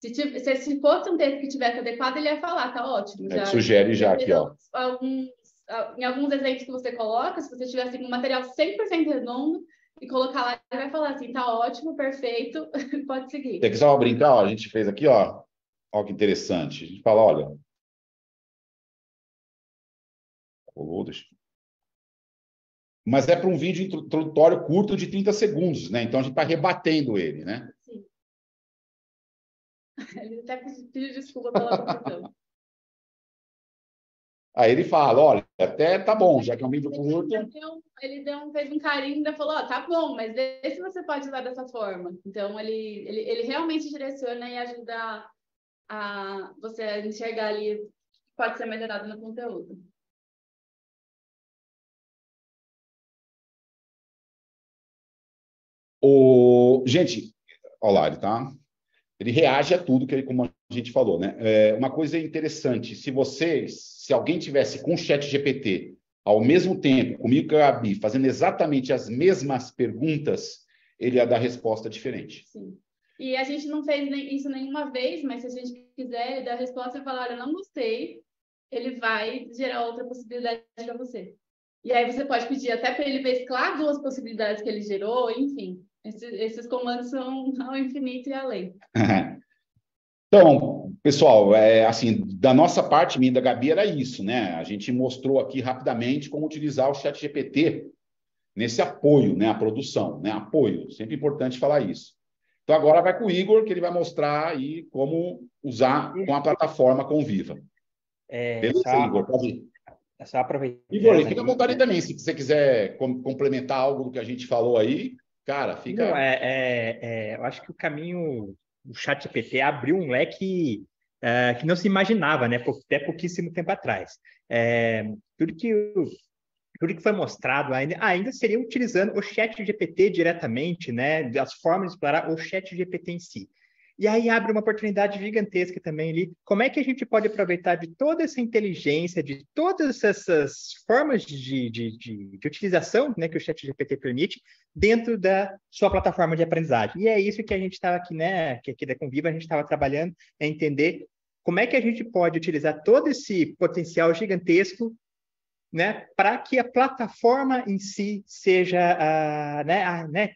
Se fosse um texto que tivesse adequado, ele ia falar, tá ótimo. Já, sugere já aqui, ó. Em alguns exemplos que você coloca, se você tivesse um material 100% redondo e colocar lá, ele vai falar assim, tá ótimo, perfeito, pode seguir. Tem que só brincar, ó, a gente fez aqui, ó que interessante. A gente fala, olha... Mas é para um vídeo introdutório curto de 30 segundos, né? Então, a gente está rebatendo ele, né? Sim. Ele até pediu desculpa pela confusão. Aí ele fala, olha, até tá bom, já que é um vídeo curto... Ele fez um carinho e ainda falou, tá bom, mas vê se você pode usar dessa forma. Então, ele realmente direciona e ajuda a você enxergar ali o que pode ser melhorado no conteúdo. Gente, olha lá, ele reage a tudo que como a gente falou, né? Uma coisa interessante, se alguém tivesse com o ChatGPT ao mesmo tempo, comigo e a Gabi, fazendo exatamente as mesmas perguntas, ele ia dar resposta diferente. Sim. E a gente não fez isso nenhuma vez, mas se a gente quiser, ele dá a resposta e falar, olha, não gostei, ele vai gerar outra possibilidade para você. E aí você pode pedir até para ele mesclar duas possibilidades que ele gerou, enfim. Esses comandos são ao infinito e além. Então, pessoal, assim, da nossa parte, minha e da Gabi, era isso, né? A gente mostrou aqui rapidamente como utilizar o ChatGPT nesse apoio, né? A produção, né? Apoio, sempre importante falar isso. Então, agora vai com o Igor, que ele vai mostrar aí como usar com a plataforma Conviva. Beleza, Igor? Pode ir. É só aproveitar. Igor, fica à vontade também, se você quiser complementar algo do que a gente falou aí, cara, fica... Não, eu acho que o ChatGPT abriu um leque que não se imaginava, né? Até pouquíssimo tempo atrás. Tudo que foi mostrado ainda seria utilizando o ChatGPT diretamente, né? As formas de explorar o ChatGPT em si. E aí abre uma oportunidade gigantesca também ali. Como é que a gente pode aproveitar de toda essa inteligência, de todas essas formas de utilização, né, que o ChatGPT permite dentro da sua plataforma de aprendizagem? E é isso que a gente estava aqui, né? Que aqui da Conviva a gente estava trabalhando, é entender como é que a gente pode utilizar todo esse potencial gigantesco, né, para que a plataforma em si seja,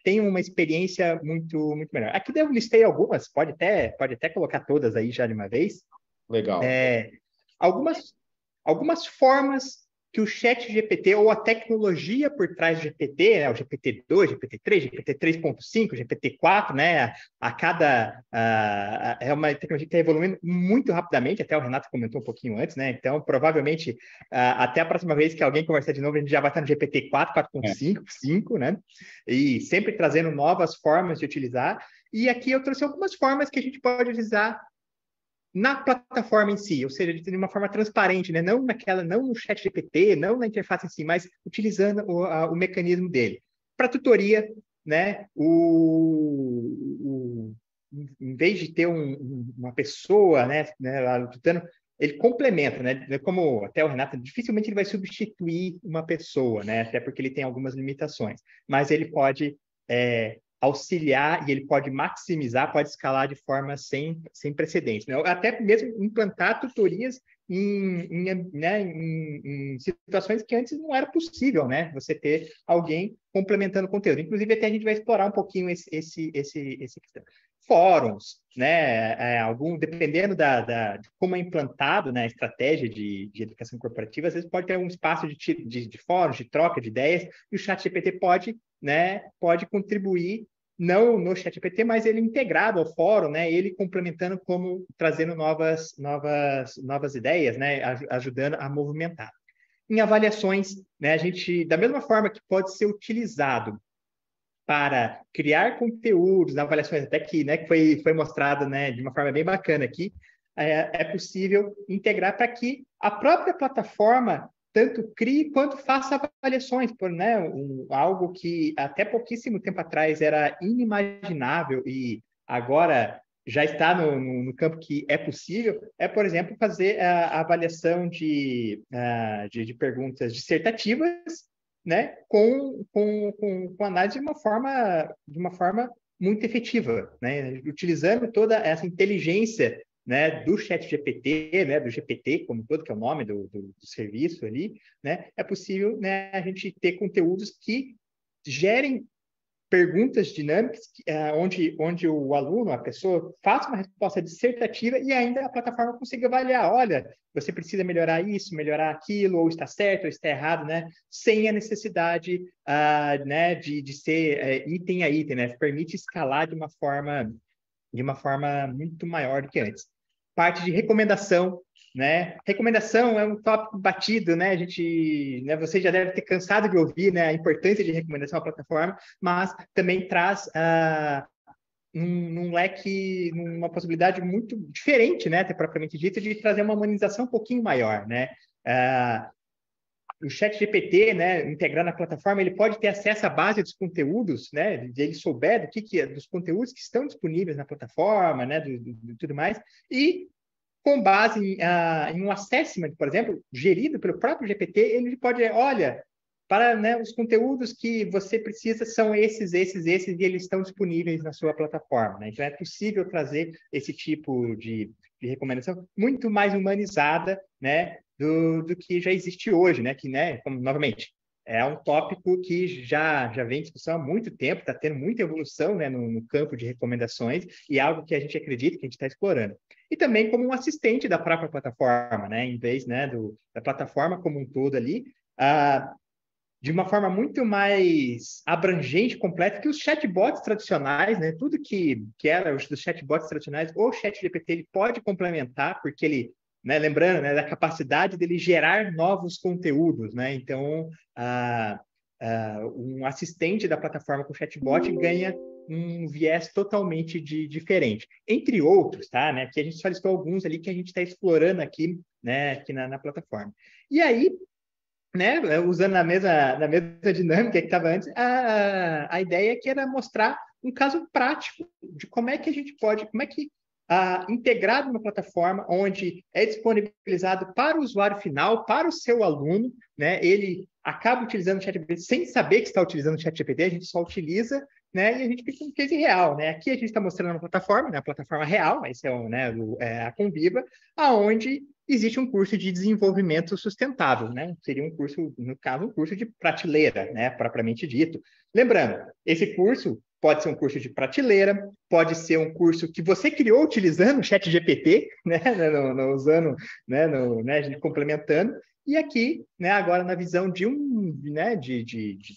tenha uma experiência muito, muito melhor. Aqui eu listei algumas, pode até colocar todas aí já de uma vez. Legal. Algumas formas que o ChatGPT ou a tecnologia por trás do GPT, né, o GPT-2, GPT-3, GPT 3.5, GPT-4, né, é uma tecnologia que está evoluindo muito rapidamente, até o Renato comentou um pouquinho antes, né, então provavelmente até a próxima vez que alguém conversar de novo, a gente já vai estar no GPT-4, 4.5, 5, né, e sempre trazendo novas formas de utilizar, e aqui eu trouxe algumas formas que a gente pode utilizar na plataforma em si, ou seja, de uma forma transparente, né? Não no chat GPT, não na interface em si, mas utilizando o mecanismo dele. Para tutoria, né? Em vez de ter uma pessoa, né, lá tutando, ele complementa, né? Como até o Renato, dificilmente ele vai substituir uma pessoa, né? Até porque ele tem algumas limitações, mas ele pode auxiliar e ele pode maximizar, pode escalar de forma sem precedentes, né? Até mesmo implantar tutorias em situações que antes não era possível, né? Você ter alguém complementando o conteúdo. Inclusive, até a gente vai explorar um pouquinho esse questão. Fóruns, né? Dependendo de como é implantado, né, a estratégia de educação corporativa, às vezes pode ter algum espaço de fóruns, de troca de ideias, e o ChatGPT pode contribuir, não no ChatGPT, mas ele integrado ao fórum, né? Ele complementando, trazendo novas ideias, né? Ajudando a movimentar. Em avaliações, né? A gente, da mesma forma que pode ser utilizado para criar conteúdos, avaliações até que, né, que foi mostrado, né, de uma forma bem bacana aqui, é possível integrar para que a própria plataforma tanto crie quanto faça avaliações, né, algo que até pouquíssimo tempo atrás era inimaginável e agora já está no campo que é possível, por exemplo, fazer a avaliação de perguntas dissertativas, né, com análise de uma forma muito efetiva, né, utilizando toda essa inteligência, né, do ChatGPT, né, do GPT como todo, que é o nome do serviço ali, né, é possível, né, a gente ter conteúdos que gerem perguntas dinâmicas, onde o aluno, a pessoa, faça uma resposta dissertativa e ainda a plataforma consiga avaliar, olha, você precisa melhorar isso, melhorar aquilo, ou está certo, ou está errado, né? Sem a necessidade né, de ser item a item, né? Permite escalar de uma forma muito maior do que antes. Parte de recomendação, né? Recomendação é um tópico batido, né? Você já deve ter cansado de ouvir, né, a importância de recomendação à plataforma, mas também traz um leque, uma possibilidade muito diferente, né, até propriamente dito, de trazer uma humanização um pouquinho maior, né? O ChatGPT, né, integrado na plataforma, ele pode ter acesso à base dos conteúdos, né, de ele souber dos conteúdos que estão disponíveis na plataforma, né, tudo mais, e com base em um assessment, por exemplo, gerido pelo próprio GPT, ele pode, olha, para, né, os conteúdos que você precisa são esses, e eles estão disponíveis na sua plataforma, né? Então, é possível trazer esse tipo de recomendação muito mais humanizada, né, do que já existe hoje, né? Que, né, novamente, é um tópico que já vem em discussão há muito tempo, está tendo muita evolução, né, no campo de recomendações, e é algo que a gente acredita que a gente está explorando. E também como um assistente da própria plataforma, né, em vez, né, da plataforma como um todo ali, de uma forma muito mais abrangente, completa, que os chatbots tradicionais, né, tudo que era os chatbots tradicionais, o ChatGPT ele pode complementar, porque ele, né, lembrando, né, da capacidade dele gerar novos conteúdos, né? Então, um assistente da plataforma com chatbot ganha um viés totalmente diferente. Entre outros, tá? Né? Que a gente só listou alguns ali que a gente está explorando aqui, né, aqui na plataforma. E aí, né, usando a mesma dinâmica que estava antes, a ideia que era mostrar um caso prático de como é que a gente pode, integrado numa plataforma onde é disponibilizado para o usuário final, para o seu aluno, né? Ele acaba utilizando o ChatGPT sem saber que está utilizando o ChatGPT, a gente só utiliza, né? E a gente fica um case real, né? Aqui a gente está mostrando uma plataforma, né? A plataforma real, esse é a Conviva, aonde existe um curso de desenvolvimento sustentável, né? Seria um curso, no caso, um curso de prateleira, né? Propriamente dito. Lembrando, esse curso pode ser um curso de prateleira, pode ser um curso que você criou utilizando o ChatGPT, né? Usando, né? A gente complementando. E aqui, né, agora na visão de né,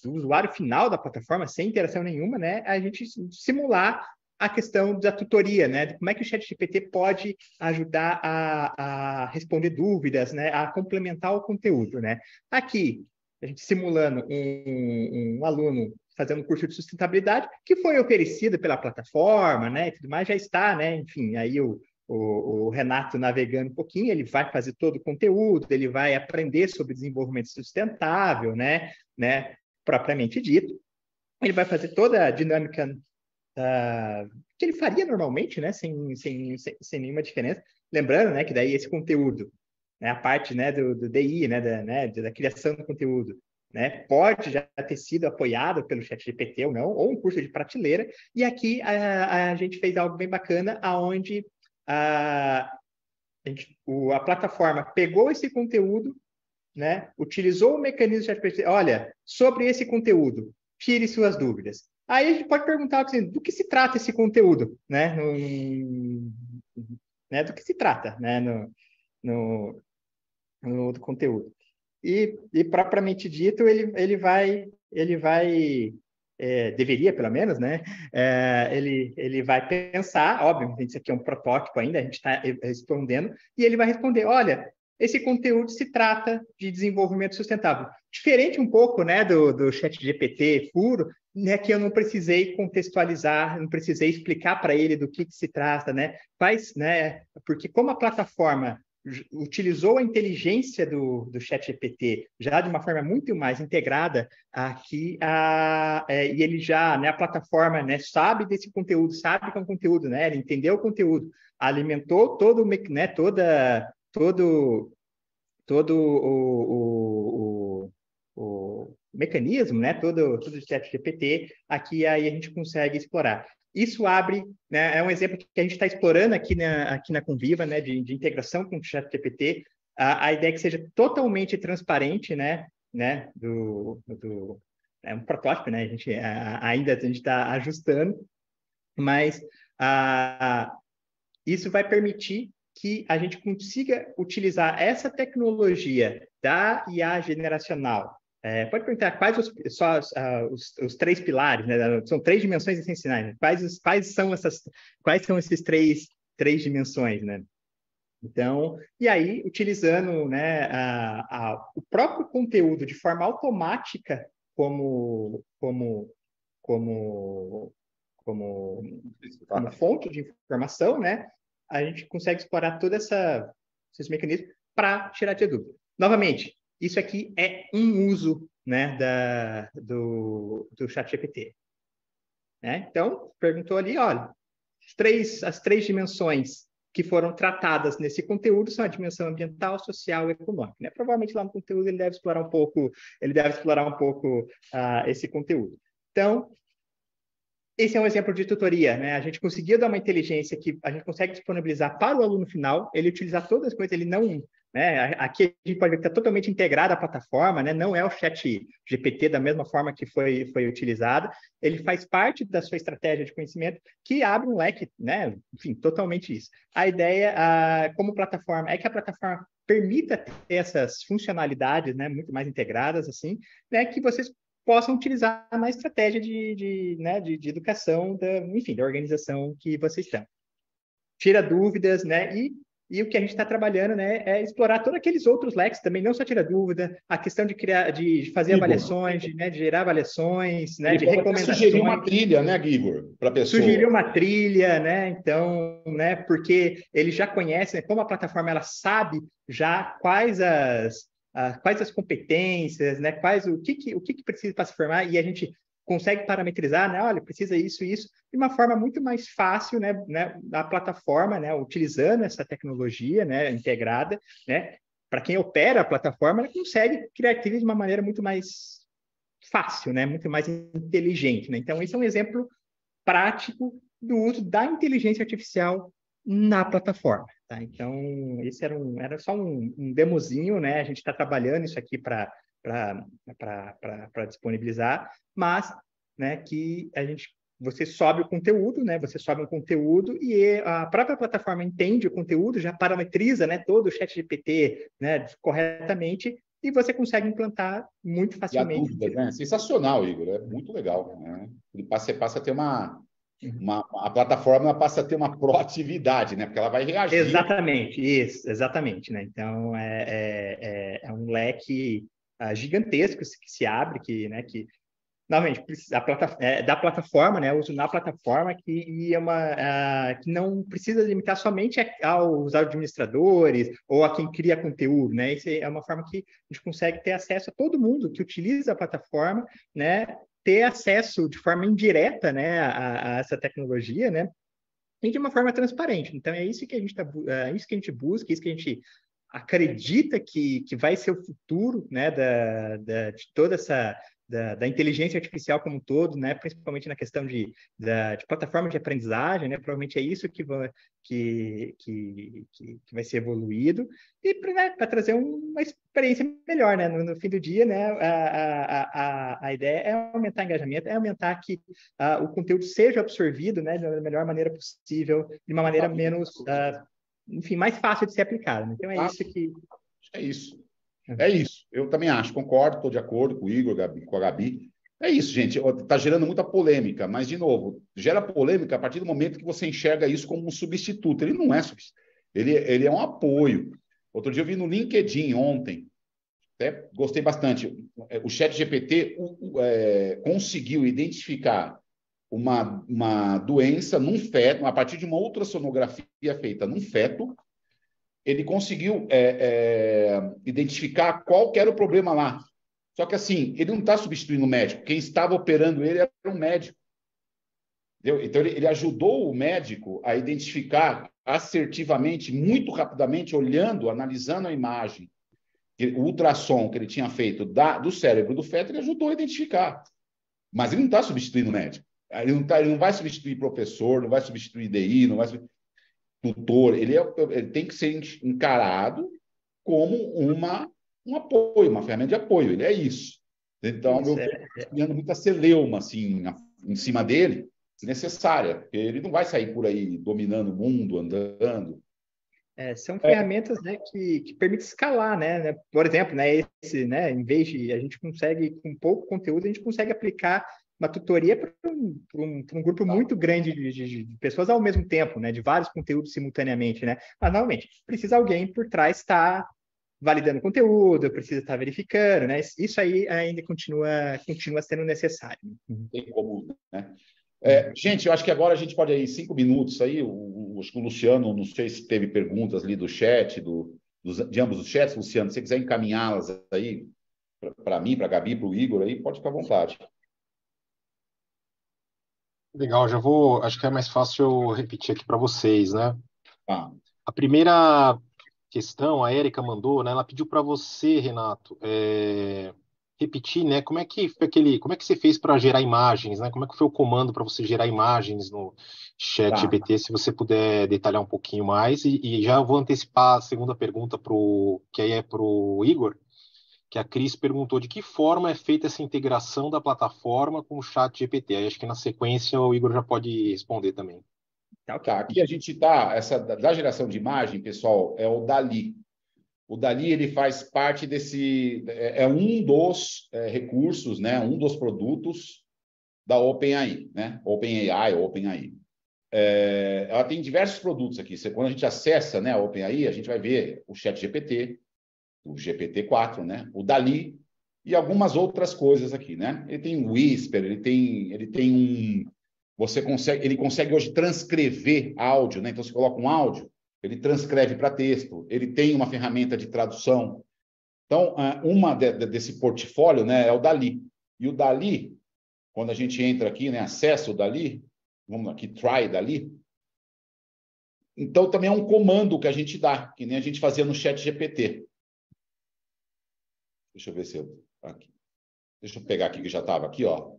do usuário final da plataforma, sem interação nenhuma, né, a gente simular a questão da tutoria, né, de como é que o ChatGPT pode ajudar a responder dúvidas, né, a complementar o conteúdo, né. Aqui, a gente simulando um aluno fazendo um curso de sustentabilidade, que foi oferecido pela plataforma, né, e tudo mais, já está, né, enfim, aí o Renato navegando um pouquinho, ele vai fazer todo o conteúdo, ele vai aprender sobre desenvolvimento sustentável, né, propriamente dito. Ele vai fazer toda a dinâmica que ele faria normalmente, né, sem nenhuma diferença. Lembrando, né, que daí esse conteúdo, né, a parte, né, do DI, né, da criação do conteúdo, né, pode já ter sido apoiado pelo ChatGPT ou não, ou um curso de prateleira. E aqui a gente fez algo bem bacana, aonde a plataforma pegou esse conteúdo, né, utilizou o mecanismo de ChatGPT. Olha, sobre esse conteúdo, tire suas dúvidas. Aí a gente pode perguntar assim, do que se trata esse conteúdo, né? Né, do que se trata, né? Do conteúdo. E propriamente dito, ele vai deveria, pelo menos, né? Ele vai pensar, óbvio, isso aqui é um protótipo ainda, a gente está respondendo, e ele vai responder, olha, esse conteúdo se trata de desenvolvimento sustentável. Diferente um pouco, né, do ChatGPT puro, né, que eu não precisei contextualizar, não precisei explicar para ele do que se trata, né? Né? Porque como a plataforma utilizou a inteligência do ChatGPT já de uma forma muito mais integrada aqui, e ele já, né, a plataforma, né, sabe desse conteúdo, sabe que é um conteúdo, né, ele entendeu o conteúdo, alimentou todo o mecanismo, né, todo o ChatGPT, aqui aí a gente consegue explorar. Isso abre, né, é um exemplo que a gente está explorando aqui na Conviva, né, de integração com o ChatGPT, a ideia é que seja totalmente transparente, né, é um protótipo, né, a gente está ajustando, mas isso vai permitir que a gente consiga utilizar essa tecnologia da IA generacional. Pode perguntar quais os três pilares, né? São três dimensões essenciais. Né? Quais são esses três dimensões, né? Então, e aí, utilizando, né, o próprio conteúdo de forma automática como fonte de informação, né, a gente consegue explorar todos esses mecanismos para tirar de dúvida. Novamente, isso aqui é um uso, né, do ChatGPT. Né? Então, perguntou ali, olha, as três dimensões que foram tratadas nesse conteúdo são a dimensão ambiental, social e econômica. Né? Provavelmente lá no conteúdo ele deve explorar um pouco esse conteúdo. Então, esse é um exemplo de tutoria, né? A gente conseguiu dar uma inteligência que a gente consegue disponibilizar para o aluno final, ele utilizar todas as coisas, ele não... Né? Aqui a gente pode ver que está totalmente integrada a plataforma, né? Não é o ChatGPT da mesma forma que foi utilizado, ele faz parte da sua estratégia de conhecimento que abre um leque, né? Enfim, totalmente isso. A ideia, como plataforma, é que a plataforma permita ter essas funcionalidades, né? Muito mais integradas, assim, né? Que vocês possam utilizar na estratégia de educação, da organização que vocês estão. Tira dúvidas, né? E o que a gente está trabalhando, né, é explorar todos aqueles outros leques também, não só tira dúvida, a questão de fazer avaliações, de gerar avaliações, né, de recomendações. Sugerir uma trilha, né, Igor, para a pessoa. Sugerir uma trilha, né? Então, né, porque ele já conhece, né, como a plataforma ela sabe já quais as competências, né? O que precisa para se formar, e a gente consegue parametrizar, né? Olha, precisa isso, de uma forma muito mais fácil, né? A plataforma, né? Utilizando essa tecnologia, né? Integrada, né? Para quem opera a plataforma, ela consegue criar trilhas de uma maneira muito mais fácil, né? Muito mais inteligente, né? Então, esse é um exemplo prático do uso da inteligência artificial na plataforma. Tá? Então, esse era só um demozinho, né? A gente está trabalhando isso aqui para disponibilizar, mas, né, que a gente você sobe o conteúdo, né? Você sobe um conteúdo e a própria plataforma entende o conteúdo, já parametriza, né, todo o ChatGPT, né, corretamente, e você consegue implantar muito E a facilmente. dúvida, né? Sensacional, Igor. É muito legal, né? Você passa a ter a plataforma passa a ter uma proatividade, né? Porque ela vai reagir. Exatamente, isso, exatamente, né? Então, é um leque gigantesco que se abre, que novamente, da plataforma, né? Uso na plataforma que não precisa limitar somente aos administradores ou a quem cria conteúdo, né? Isso é uma forma que a gente consegue ter acesso a todo mundo que utiliza a plataforma, né? Ter acesso de forma indireta, né? A essa tecnologia, né? E de uma forma transparente. Então, é isso que a gente é isso que a gente busca, é isso que a gente acredita que vai ser o futuro, né, de toda essa da inteligência artificial como um todo, né, principalmente na questão de plataforma de aprendizagem, né, provavelmente é isso que vai ser evoluído e para trazer uma experiência melhor, né, no fim do dia, né, a ideia é aumentar o engajamento, é aumentar que o conteúdo seja absorvido, né, da melhor maneira possível, de uma maneira menos enfim, mais fácil de ser aplicado. Então, é isso que... É isso. É isso. Eu também acho, concordo, estou de acordo com o Igor, com a Gabi. É isso, gente. Está gerando muita polêmica, mas, de novo, gera polêmica a partir do momento que você enxerga isso como um substituto. Ele não é substituto. Ele é um apoio. Outro dia eu vi no LinkedIn ontem, até gostei bastante. O ChatGPT conseguiu identificar uma doença num feto, a partir de uma ultrassonografia feita num feto, ele conseguiu identificar qual que era o problema lá. Só que, assim, ele não está substituindo o médico. Quem estava operando ele era um médico. Entendeu? Então, ele ajudou o médico a identificar assertivamente, muito rapidamente, olhando, analisando a imagem, o ultrassom que ele tinha feito do cérebro do feto, ele ajudou a identificar. Mas ele não está substituindo o médico. Ele não vai substituir professor, não vai substituir DI, não vai substituir tutor. Ele tem que ser encarado como um apoio, uma ferramenta de apoio. Ele é isso. Então, eu estou criando muita celeuma assim, em cima dele, necessária, porque ele não vai sair por aí dominando o mundo, andando. São ferramentas, né, que permitem escalar, né? Por exemplo, né, em vez de a gente consegue, com pouco conteúdo, a gente consegue aplicar uma tutoria para um grupo muito grande de pessoas ao mesmo tempo, né? De vários conteúdos simultaneamente, né? Mas, normalmente, precisa alguém por trás estar validando conteúdo, precisa estar verificando, né? Isso aí ainda continua sendo necessário. Tem como, né? Gente, eu acho que agora a gente pode ir 5 minutos aí. Acho que o Luciano, não sei se teve perguntas ali do chat, de ambos os chats. Luciano, se você quiser encaminhá-las aí para mim, para a Gabi, para o Igor, aí pode ficar à vontade. Legal, acho que é mais fácil eu repetir aqui para vocês, né? Ah. A primeira questão, a Érica mandou, né? Ela pediu para você, Renato, repetir, né? Como é que você fez para gerar imagens, né? Como é que foi o comando para você gerar imagens no ChatGPT, se você puder detalhar um pouquinho mais. E já vou antecipar a segunda pergunta que aí é para o Igor, que a Cris perguntou de que forma é feita essa integração da plataforma com o ChatGPT. Aí acho que na sequência o Igor já pode responder também. Tá, aqui a gente está, da geração de imagem, pessoal, é o DALL-E. O DALL-E, ele faz parte desse, um dos recursos, né, um dos produtos da OpenAI, né, OpenAI. Ela tem diversos produtos aqui. Quando a gente acessa, né, a OpenAI, a gente vai ver o ChatGPT, o GPT-4, né, o DALL-E e algumas outras coisas aqui, né? Ele tem um Whisper, ele tem um... ele consegue hoje transcrever áudio, né? Então, você coloca um áudio, ele transcreve para texto, ele tem uma ferramenta de tradução. Então, desse portfólio, né, é o DALL-E. E o DALL-E, quando a gente entra aqui, né, acessa o DALL-E, vamos aqui, try DALL-E. Então, também é um comando que a gente dá, que nem a gente fazia no ChatGPT. Deixa eu ver se eu... Aqui. Deixa eu pegar aqui, que já estava aqui, ó.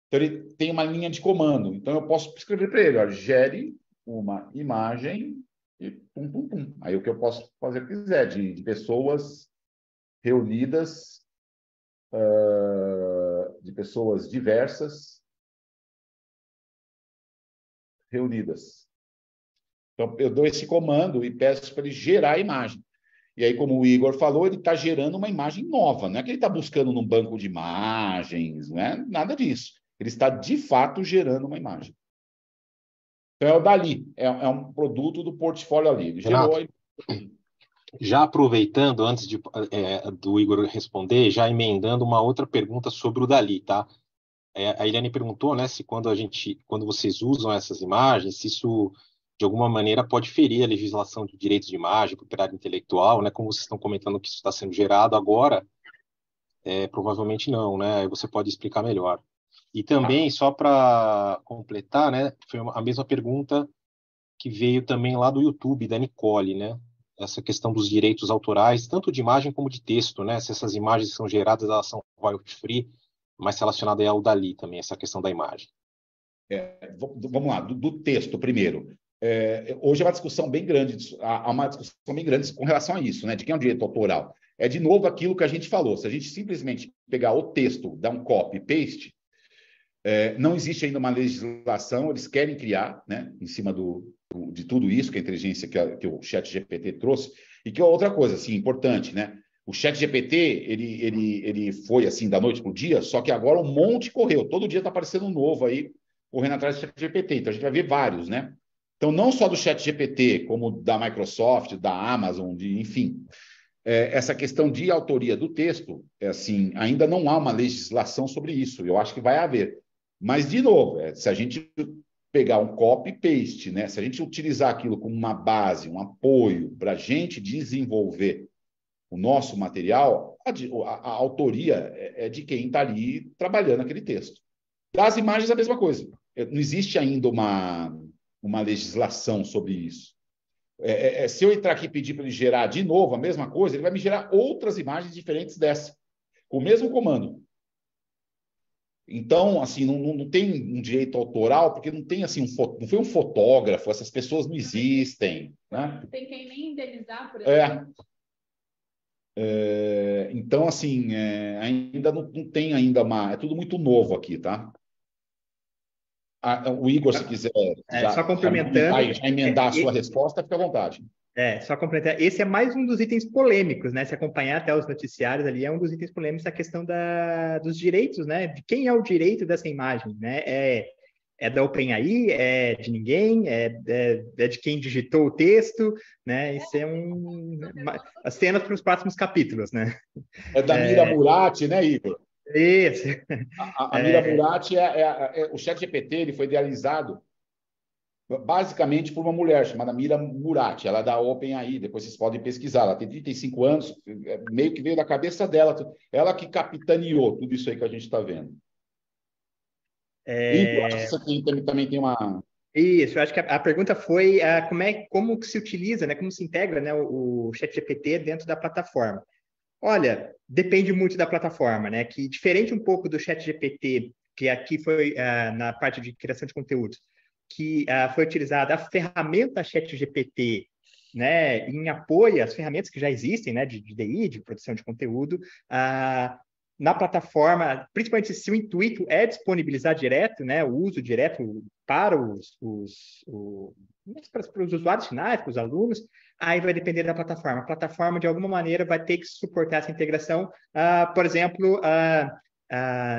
Então, ele tem uma linha de comando. Então, eu posso escrever para ele, ó, gere uma imagem e pum, pum, pum. Aí, o que eu posso fazer o que quiser, de pessoas reunidas, de pessoas diversas, reunidas. Então, eu dou esse comando e peço para ele gerar a imagem. E aí, como o Igor falou, ele está gerando uma imagem nova. Não é que ele está buscando num banco de imagens, não é nada disso. Ele está, de fato, gerando uma imagem. Então, é o Dali. É um produto do portfólio ali. Ele gerou... Já aproveitando, antes do Igor responder, já emendando uma outra pergunta sobre o Dali, tá? A Eliane perguntou, né, se quando vocês usam essas imagens, se isso de alguma maneira pode ferir a legislação de direitos de imagem, propriedade intelectual, né? Como vocês estão comentando que isso está sendo gerado agora, provavelmente não, né? Aí você pode explicar melhor. E também, só para completar, né, foi a mesma pergunta que veio também lá do YouTube, da Nicole, né? Essa questão dos direitos autorais, tanto de imagem como de texto, né? Se essas imagens são geradas, elas são royalty free, mas relacionada ao Dali também, essa questão da imagem. Vamos lá, do texto primeiro. Hoje é uma discussão bem grande, há uma discussão bem grande com relação a isso, né? De quem é o direito autoral. É de novo aquilo que a gente falou. Se a gente simplesmente pegar o texto, dar um copy e paste, não existe ainda uma legislação, eles querem criar, né? Em cima de tudo isso, que a inteligência que o ChatGPT trouxe, e que é outra coisa, assim, importante, né? O ChatGPT, ele foi assim, da noite para o dia, só que agora um monte correu. Todo dia está aparecendo um novo aí, correndo atrás do ChatGPT. Então, a gente vai ver vários, né? Então, não só do ChatGPT, como da Microsoft, da Amazon, enfim. Essa questão de autoria do texto, assim, ainda não há uma legislação sobre isso. Eu acho que vai haver. Mas, de novo, se a gente pegar um copy-paste, né? Se a gente utilizar aquilo como uma base, um apoio para a gente desenvolver o nosso material, a autoria é de quem está ali trabalhando aquele texto. Das imagens, a mesma coisa. Não existe ainda uma legislação sobre isso. Se eu entrar aqui e pedir para ele gerar de novo a mesma coisa, ele vai me gerar outras imagens diferentes dessa, com o mesmo comando. Então, assim, não tem um direito autoral, porque não tem assim não foi um fotógrafo, essas pessoas não existem. Né? Não tem quem nem indenizar por exemplo. Então, assim, ainda não tem ainda é tudo muito novo aqui, tá? O Igor, se quiser só complementando, já emendar a sua resposta, fica à vontade. Só complementar. Esse é mais um dos itens polêmicos, né? Se acompanhar até os noticiários ali, é um dos itens polêmicos a questão dos direitos, né? De quem é o direito dessa imagem, né? É da OpenAI, é de ninguém, é de quem digitou o texto, né? Isso é as cenas para os próximos capítulos, né? É da Mira Murati, né, Igor? Isso. A Mira Murati o ChatGPT, ele foi idealizado basicamente por uma mulher chamada Mira Murati, ela é da OpenAI, depois vocês podem pesquisar, ela tem 35 anos, meio que veio da cabeça dela, ela que capitaneou tudo isso aí que a gente está vendo. E eu acho que você também tem uma... Isso, eu acho que a pergunta foi como que se utiliza, né, como se integra, né, o ChatGPT dentro da plataforma. Olha, depende muito da plataforma, né, que diferente um pouco do ChatGPT, que aqui foi na parte de criação de conteúdos, que foi utilizada a ferramenta ChatGPT, né, em apoio às ferramentas que já existem, né, de DI, de produção de conteúdo, na plataforma, principalmente se o intuito é disponibilizar direto, né, o uso direto para os usuários finais, para os alunos, aí vai depender da plataforma. A plataforma, de alguma maneira, vai ter que suportar essa integração. Por exemplo,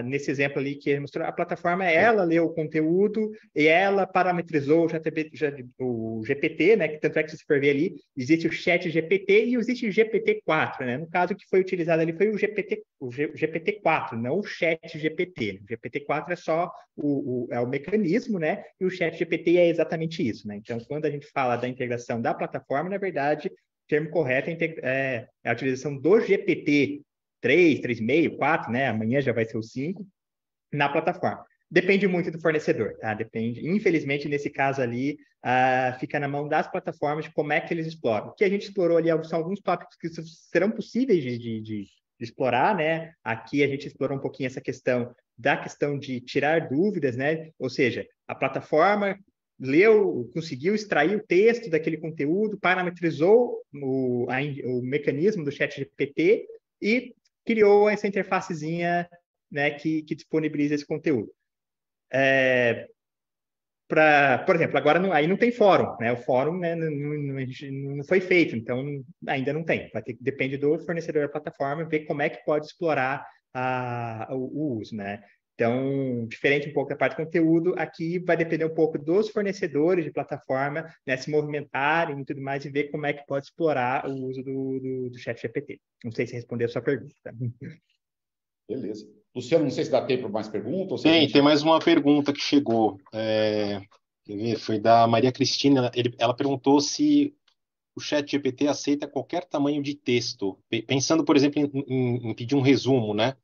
nesse exemplo ali que ele mostrou, a plataforma, ela leu o conteúdo e ela parametrizou o GPT, né, que tanto é que se for ver ali, existe o chat GPT e existe o GPT-4, né? No caso, o que foi utilizado ali foi o GPT-4, não o chat GPT. O GPT-4 é só o mecanismo, né? E o chat GPT é exatamente isso, né? Então, quando a gente fala da integração da plataforma, na verdade, o termo correto é a utilização do GPT 3, 3,5, 4, né? Amanhã já vai ser o 5, na plataforma. Depende muito do fornecedor, tá? Depende. Infelizmente, nesse caso ali, fica na mão das plataformas de como é que eles exploram. O que a gente explorou ali são alguns tópicos que serão possíveis de explorar, né? Aqui a gente explorou um pouquinho essa questão de tirar dúvidas, né? Ou seja, a plataforma conseguiu extrair o texto daquele conteúdo, parametrizou o mecanismo do ChatGPT e criou essa interfacezinha, né, que disponibiliza esse conteúdo. por exemplo, agora aí não tem fórum, né? O fórum, né, não foi feito, então ainda não tem. Depende do fornecedor da plataforma ver como é que pode explorar o uso, né? Então, diferente um pouco da parte de conteúdo, aqui vai depender um pouco dos fornecedores de plataforma, né, se movimentarem e tudo mais, e ver como é que pode explorar o uso do ChatGPT. Não sei se respondeu a sua pergunta. Beleza. Luciano, não sei se dá tempo para mais perguntas. Tem mais uma pergunta que chegou. Quer ver? Foi da Maria Cristina. Ela perguntou se o ChatGPT aceita qualquer tamanho de texto. Pensando, por exemplo, em pedir um resumo, né?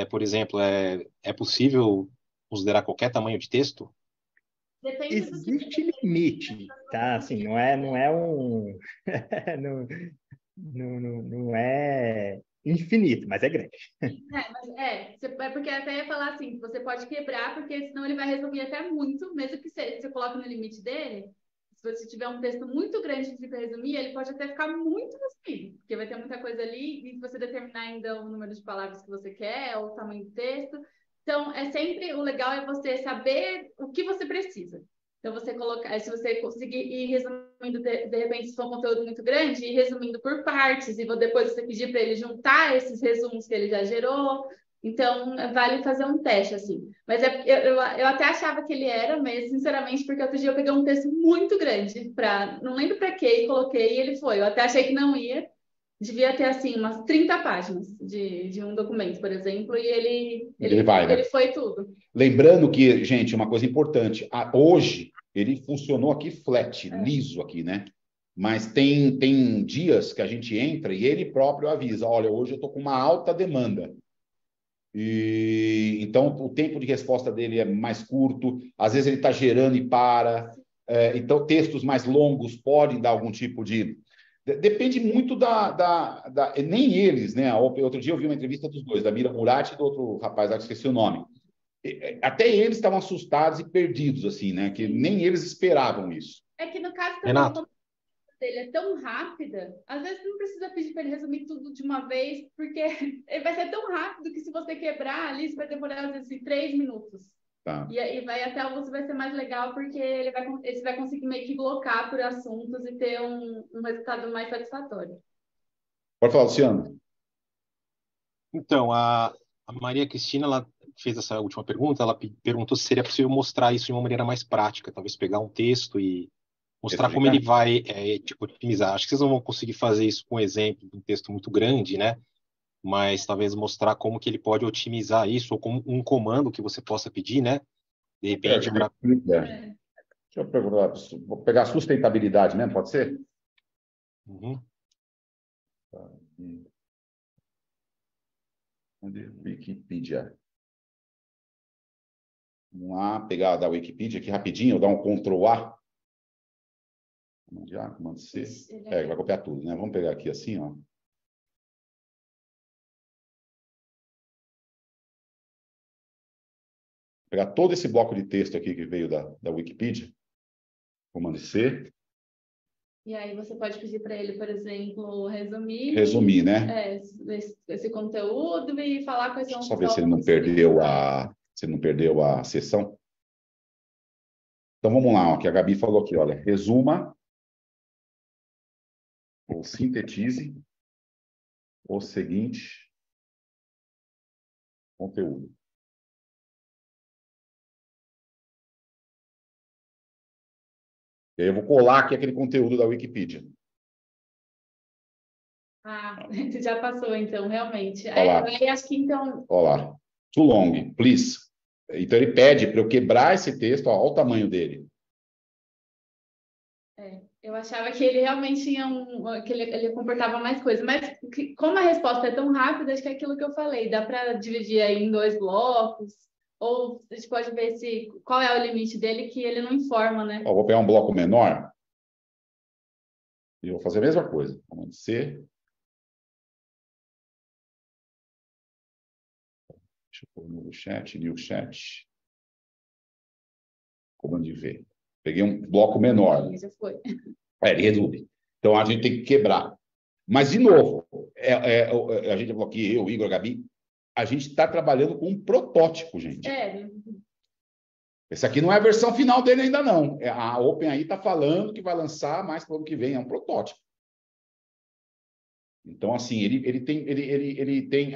Por exemplo, é possível considerar qualquer tamanho de texto? Depende Existe limite, tá? Assim, não é um... não é infinito, mas é grande. É porque até ia falar assim, você pode quebrar, porque senão ele vai resumir até muito, mesmo que você coloque no limite dele. Se você tiver um texto muito grande para resumir, ele pode até ficar muito resumido, porque vai ter muita coisa ali, e se você determinar ainda o número de palavras que você quer, ou o tamanho do texto. Então, o legal é você saber o que você precisa. Então, você colocar, se você conseguir ir resumindo, de repente, se for um conteúdo muito grande, ir resumindo por partes, e depois você pedir para ele juntar esses resumos que ele já gerou. Então, vale fazer um teste, assim. Mas eu até achava que ele era mesmo, sinceramente, porque outro dia eu peguei um texto muito grande, não lembro para quê, e coloquei e ele foi. Eu até achei que não ia. Devia ter, assim, umas 30 páginas de um documento, por exemplo, e ele vai, né? Ele foi tudo. Lembrando que, gente, uma coisa importante, hoje ele funcionou aqui flat, liso aqui, né? Mas tem dias que a gente entra e ele próprio avisa, olha, hoje eu estou com uma alta demanda. E então o tempo de resposta dele é mais curto, às vezes ele está gerando e para. Então, textos mais longos podem dar algum tipo de. Depende muito nem eles, né? Outro dia eu vi uma entrevista dos dois, da Mira Murati e do outro rapaz, que esqueci o nome. Até eles estavam assustados e perdidos, assim, né? Que nem eles esperavam isso. É que no caso também, Renato, dele é tão rápida, às vezes não precisa pedir para ele resumir tudo de uma vez, porque ele vai ser tão rápido que se você quebrar ali, isso vai demorar, às vezes, 3 minutos. Tá. E aí até o uso vai ser mais legal, porque você vai conseguir meio que blocar por assuntos e ter um resultado mais satisfatório. Pode falar, Luciano. Então, a Maria Cristina, ela fez essa última pergunta, ela perguntou se seria possível mostrar isso de uma maneira mais prática, talvez pegar um texto e mostrar como ele vai otimizar. Acho que vocês não vão conseguir fazer isso com um exemplo de um texto muito grande, né? Mas talvez mostrar como que ele pode otimizar isso, ou como um comando que você possa pedir, né? De repente, Deixa eu perguntar, vou pegar a sustentabilidade, né? Pode ser? Uhum. Wikipedia. Vamos lá, pegar da Wikipedia aqui rapidinho, dar um Ctrl A. Comando C. Vai copiar tudo, né? Vamos pegar aqui assim, ó. Pegar todo esse bloco de texto aqui que veio da Wikipedia. Comando C. E aí você pode pedir para ele, por exemplo, resumir. Resumir, né? Esse conteúdo e falar quais são os... Só ver se ele não perdeu a sessão. Então vamos lá, ó, que a Gabi falou aqui, olha, resuma ou sintetize o seguinte conteúdo. E aí eu vou colar aqui aquele conteúdo da Wikipedia. Você já passou, então, realmente. Aí acho que, então... Olha lá. Too long, please. Então, ele pede para eu quebrar esse texto, olha o tamanho dele. Eu achava que ele realmente tinha que ele comportava mais coisas, mas como a resposta é tão rápida, acho que é aquilo que eu falei, dá para dividir aí em 2 blocos, ou a gente pode ver qual é o limite dele, que ele não informa, né? Vou pegar um bloco menor e vou fazer a mesma coisa. Comando C. Deixa eu pôr no chat, new chat. Comando V. Peguei um bloco menor. Já foi. Ele resume. Então, a gente tem que quebrar. Mas, de novo, a gente falou aqui, eu, o Igor, a Gabi, a gente está trabalhando com um protótipo, gente. Esse aqui não é a versão final dele ainda não. A OpenAI está falando que vai lançar mais para o ano que vem, é um protótipo. Então, assim, ele tem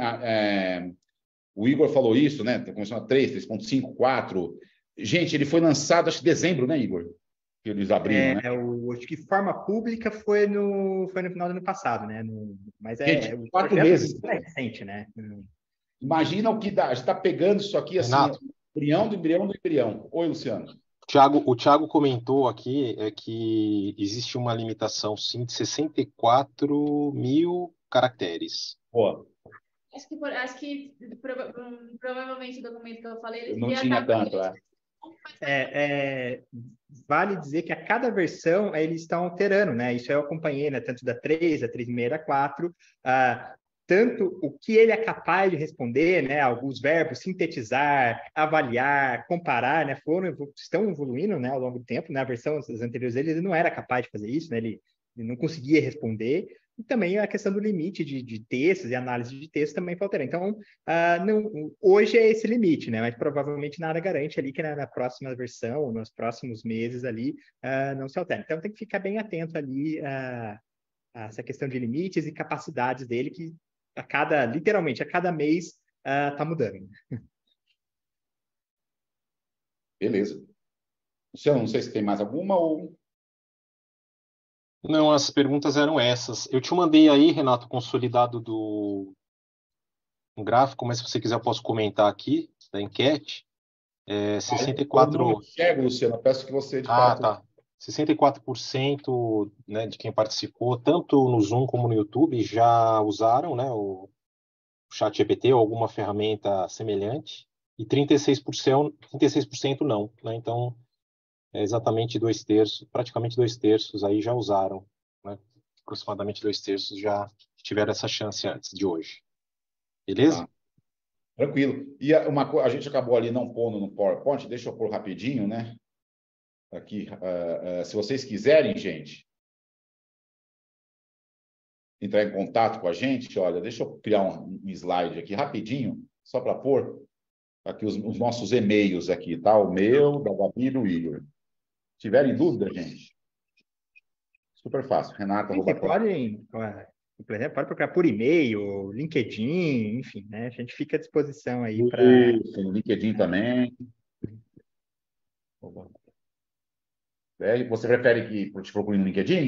o Igor falou isso, né? Começou a 3.5, 4. Gente, ele foi lançado, acho que em dezembro, né, Igor? Que eles abriram, né? Acho que forma pública foi no final do ano passado, né? Mas Gente, o 4 meses. é recente, né? Imagina o que dá. A gente está pegando isso aqui, assim, Renato, embrião do embrião do embrião. Oi, Luciano. O Thiago comentou aqui que existe uma limitação, sim, de 64 mil caracteres. Boa. Acho que provavelmente o documento que eu falei... Não tinha tanto, Vale dizer que a cada versão eles estão alterando, né? Isso eu acompanhei, né? Tanto da 3, da 3.6, da 4. Tanto o que ele é capaz de responder, né? Alguns verbos, sintetizar, avaliar, comparar, né? Estão evoluindo, né? Ao longo do tempo. Na versão anteriores ele não era capaz de fazer isso, né? Ele não conseguia responder. E também a questão do limite de textos e análise de texto também foi alterando. Então, hoje é esse limite, né? Mas provavelmente nada garante ali que na próxima versão, nos próximos meses ali, não se altere. Então, tem que ficar bem atento ali a essa questão de limites e capacidades dele, que literalmente, a cada mês está mudando. Beleza. Luciano, não sei se tem mais alguma ou... Não, as perguntas eram essas. Eu te mandei aí, Renato, consolidado um gráfico, mas se você quiser eu posso comentar aqui, da enquete. 64... Eu não enxergo, Luciano, eu peço que você, de fato... tá. 64%, né, de quem participou, tanto no Zoom como no YouTube, já usaram, né, o ChatGPT ou alguma ferramenta semelhante, e 36% não, né? Então, exatamente 2/3, praticamente 2/3 aí já usaram, né? Aproximadamente 2/3 já tiveram essa chance antes de hoje. Beleza? Tá. Tranquilo. E a gente acabou ali não pondo no PowerPoint, deixa eu pôr rapidinho, né? Aqui, se vocês quiserem, gente, entrar em contato com a gente, olha, deixa eu criar um slide aqui rapidinho, só para pôr aqui os nossos e-mails aqui, tá? O meu, da Gabi e do Igor. Se tiverem dúvida, gente, super fácil. Renata, Você pode procurar por e-mail, LinkedIn, enfim, né? A gente fica à disposição aí para... Isso, no LinkedIn também. Você prefere que te procure no LinkedIn,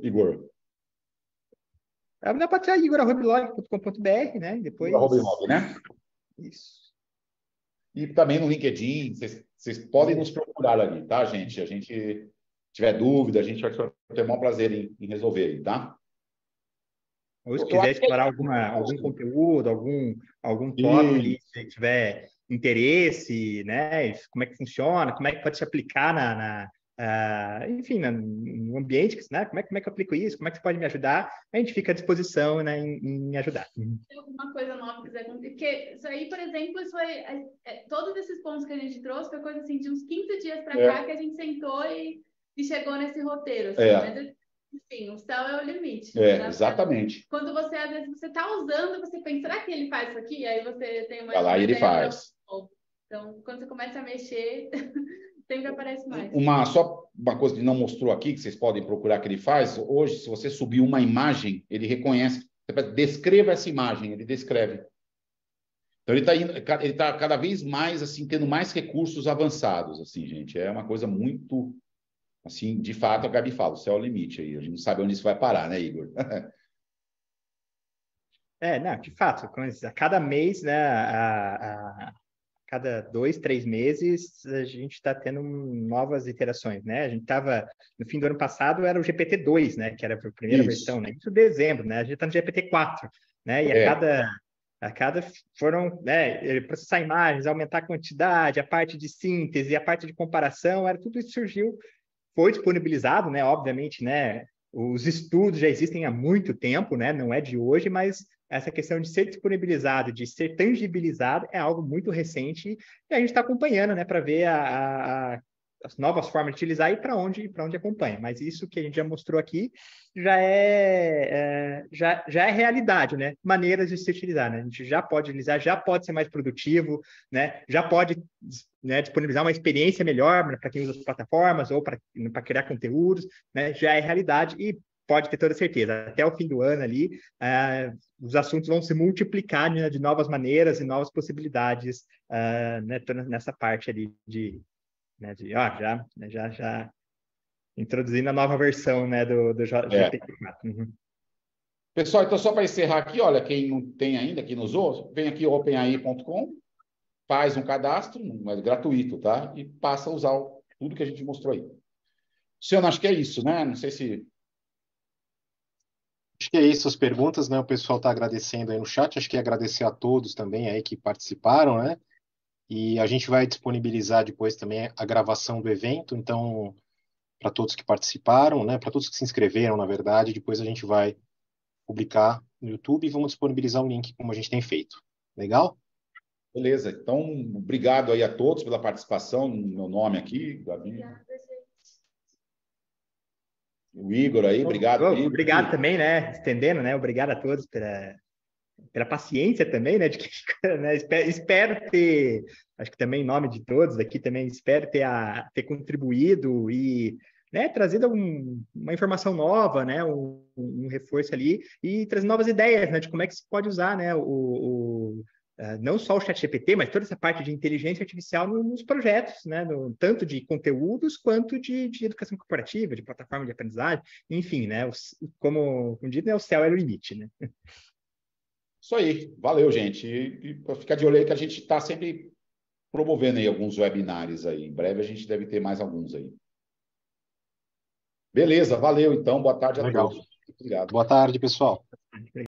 Igor? Pode ser igor@blog.com.br, né? Depois... Igor@blog, né? Isso. E também no LinkedIn, vocês podem nos procurar ali, tá, gente? A gente tiver dúvida, a gente vai ter o maior prazer em resolver aí, tá? Ou se quiser explorar algum conteúdo, algum tópico ali, se tiver interesse, né? Como é que funciona, como é que pode se aplicar enfim, no ambiente, né? Como é que eu aplico isso? Como é que você pode me ajudar? A gente fica à disposição, né, em ajudar. Tem alguma coisa nova que quiser contar? Porque isso aí, por exemplo, todos esses pontos que a gente trouxe foi coisa assim de uns 15 dias para cá que a gente sentou e chegou nesse roteiro. Assim, mas, enfim, o céu é o limite. Exatamente. Quando você, às vezes, você está usando, você pensa, será que ele faz isso aqui? Aí você tem uma... Vai lá e ele faz. Então, quando você começa a mexer... Sempre aparece mais. Só uma coisa que não mostrou aqui, que vocês podem procurar que ele faz. Hoje, se você subir uma imagem, ele reconhece. Descreva essa imagem, ele descreve. Então, ele tá cada vez mais, assim, tendo mais recursos avançados, assim, gente. É uma coisa muito, assim, de fato, a Gabi fala, o céu é o limite aí. A gente não sabe onde isso vai parar, né, Igor? Não, de fato, a cada mês, né, cada 2, 3 meses, a gente está tendo novas iterações, né? A gente estava, no fim do ano passado, era o GPT-2, né? Que era a primeira versão, né? Isso em dezembro, né? A gente está no GPT-4, né? E a cada foram, né? Processar imagens, aumentar a quantidade, a parte de síntese, a parte de comparação, tudo isso surgiu, foi disponibilizado, né? Obviamente, né? Os estudos já existem há muito tempo, né? Não é de hoje, mas essa questão de ser disponibilizado, de ser tangibilizado, é algo muito recente e a gente está acompanhando, né? Para ver as novas formas de utilizar e para onde acompanha. Mas isso que a gente já mostrou aqui já é realidade, né? Maneiras de se utilizar, né? A gente já pode utilizar, já pode ser mais produtivo, né? Já pode, né, disponibilizar uma experiência melhor para quem usa as plataformas ou para criar conteúdos, né? Já é realidade e pode ter toda certeza, até o fim do ano ali, os assuntos vão se multiplicar, né, de novas maneiras e novas possibilidades, né, nessa parte ali já introduzindo a nova versão, né, do GPT-4. Uhum. Pessoal, então só para encerrar aqui, olha, quem não tem ainda, quem não usou, vem aqui openai.com, faz um cadastro, é gratuito, tá? E passa a usar tudo que a gente mostrou aí. Luciano, acho que é isso, né? Não sei se... Acho que é isso as perguntas, né? O pessoal está agradecendo aí no chat. Acho que agradecer a todos também aí que participaram, né? E a gente vai disponibilizar depois também a gravação do evento. Então, para todos que participaram, né? Para todos que se inscreveram, na verdade, depois a gente vai publicar no YouTube e vamos disponibilizar um link como a gente tem feito. Legal? Beleza. Então, obrigado aí a todos pela participação. Meu nome aqui, Gabi. O Igor aí, obrigado. Obrigado também, né? Estendendo, né? Obrigado a todos pela paciência também, né? Né? Espero ter, acho que também em nome de todos aqui também, espero ter contribuído e, né, trazido uma informação nova, né? Um reforço ali e trazer novas ideias, né? De como é que se pode usar, né? Não só o ChatGPT, mas toda essa parte de inteligência artificial nos projetos, né? Tanto de conteúdos quanto de educação corporativa, de plataforma de aprendizagem, enfim, né? Como dito, né? O céu é o limite, né? Isso aí, valeu, gente. E para ficar de olho aí que a gente está sempre promovendo aí alguns webinários aí. Em breve a gente deve ter mais alguns aí. Beleza, valeu então. Boa tarde a todos. Obrigado. Boa tarde, pessoal.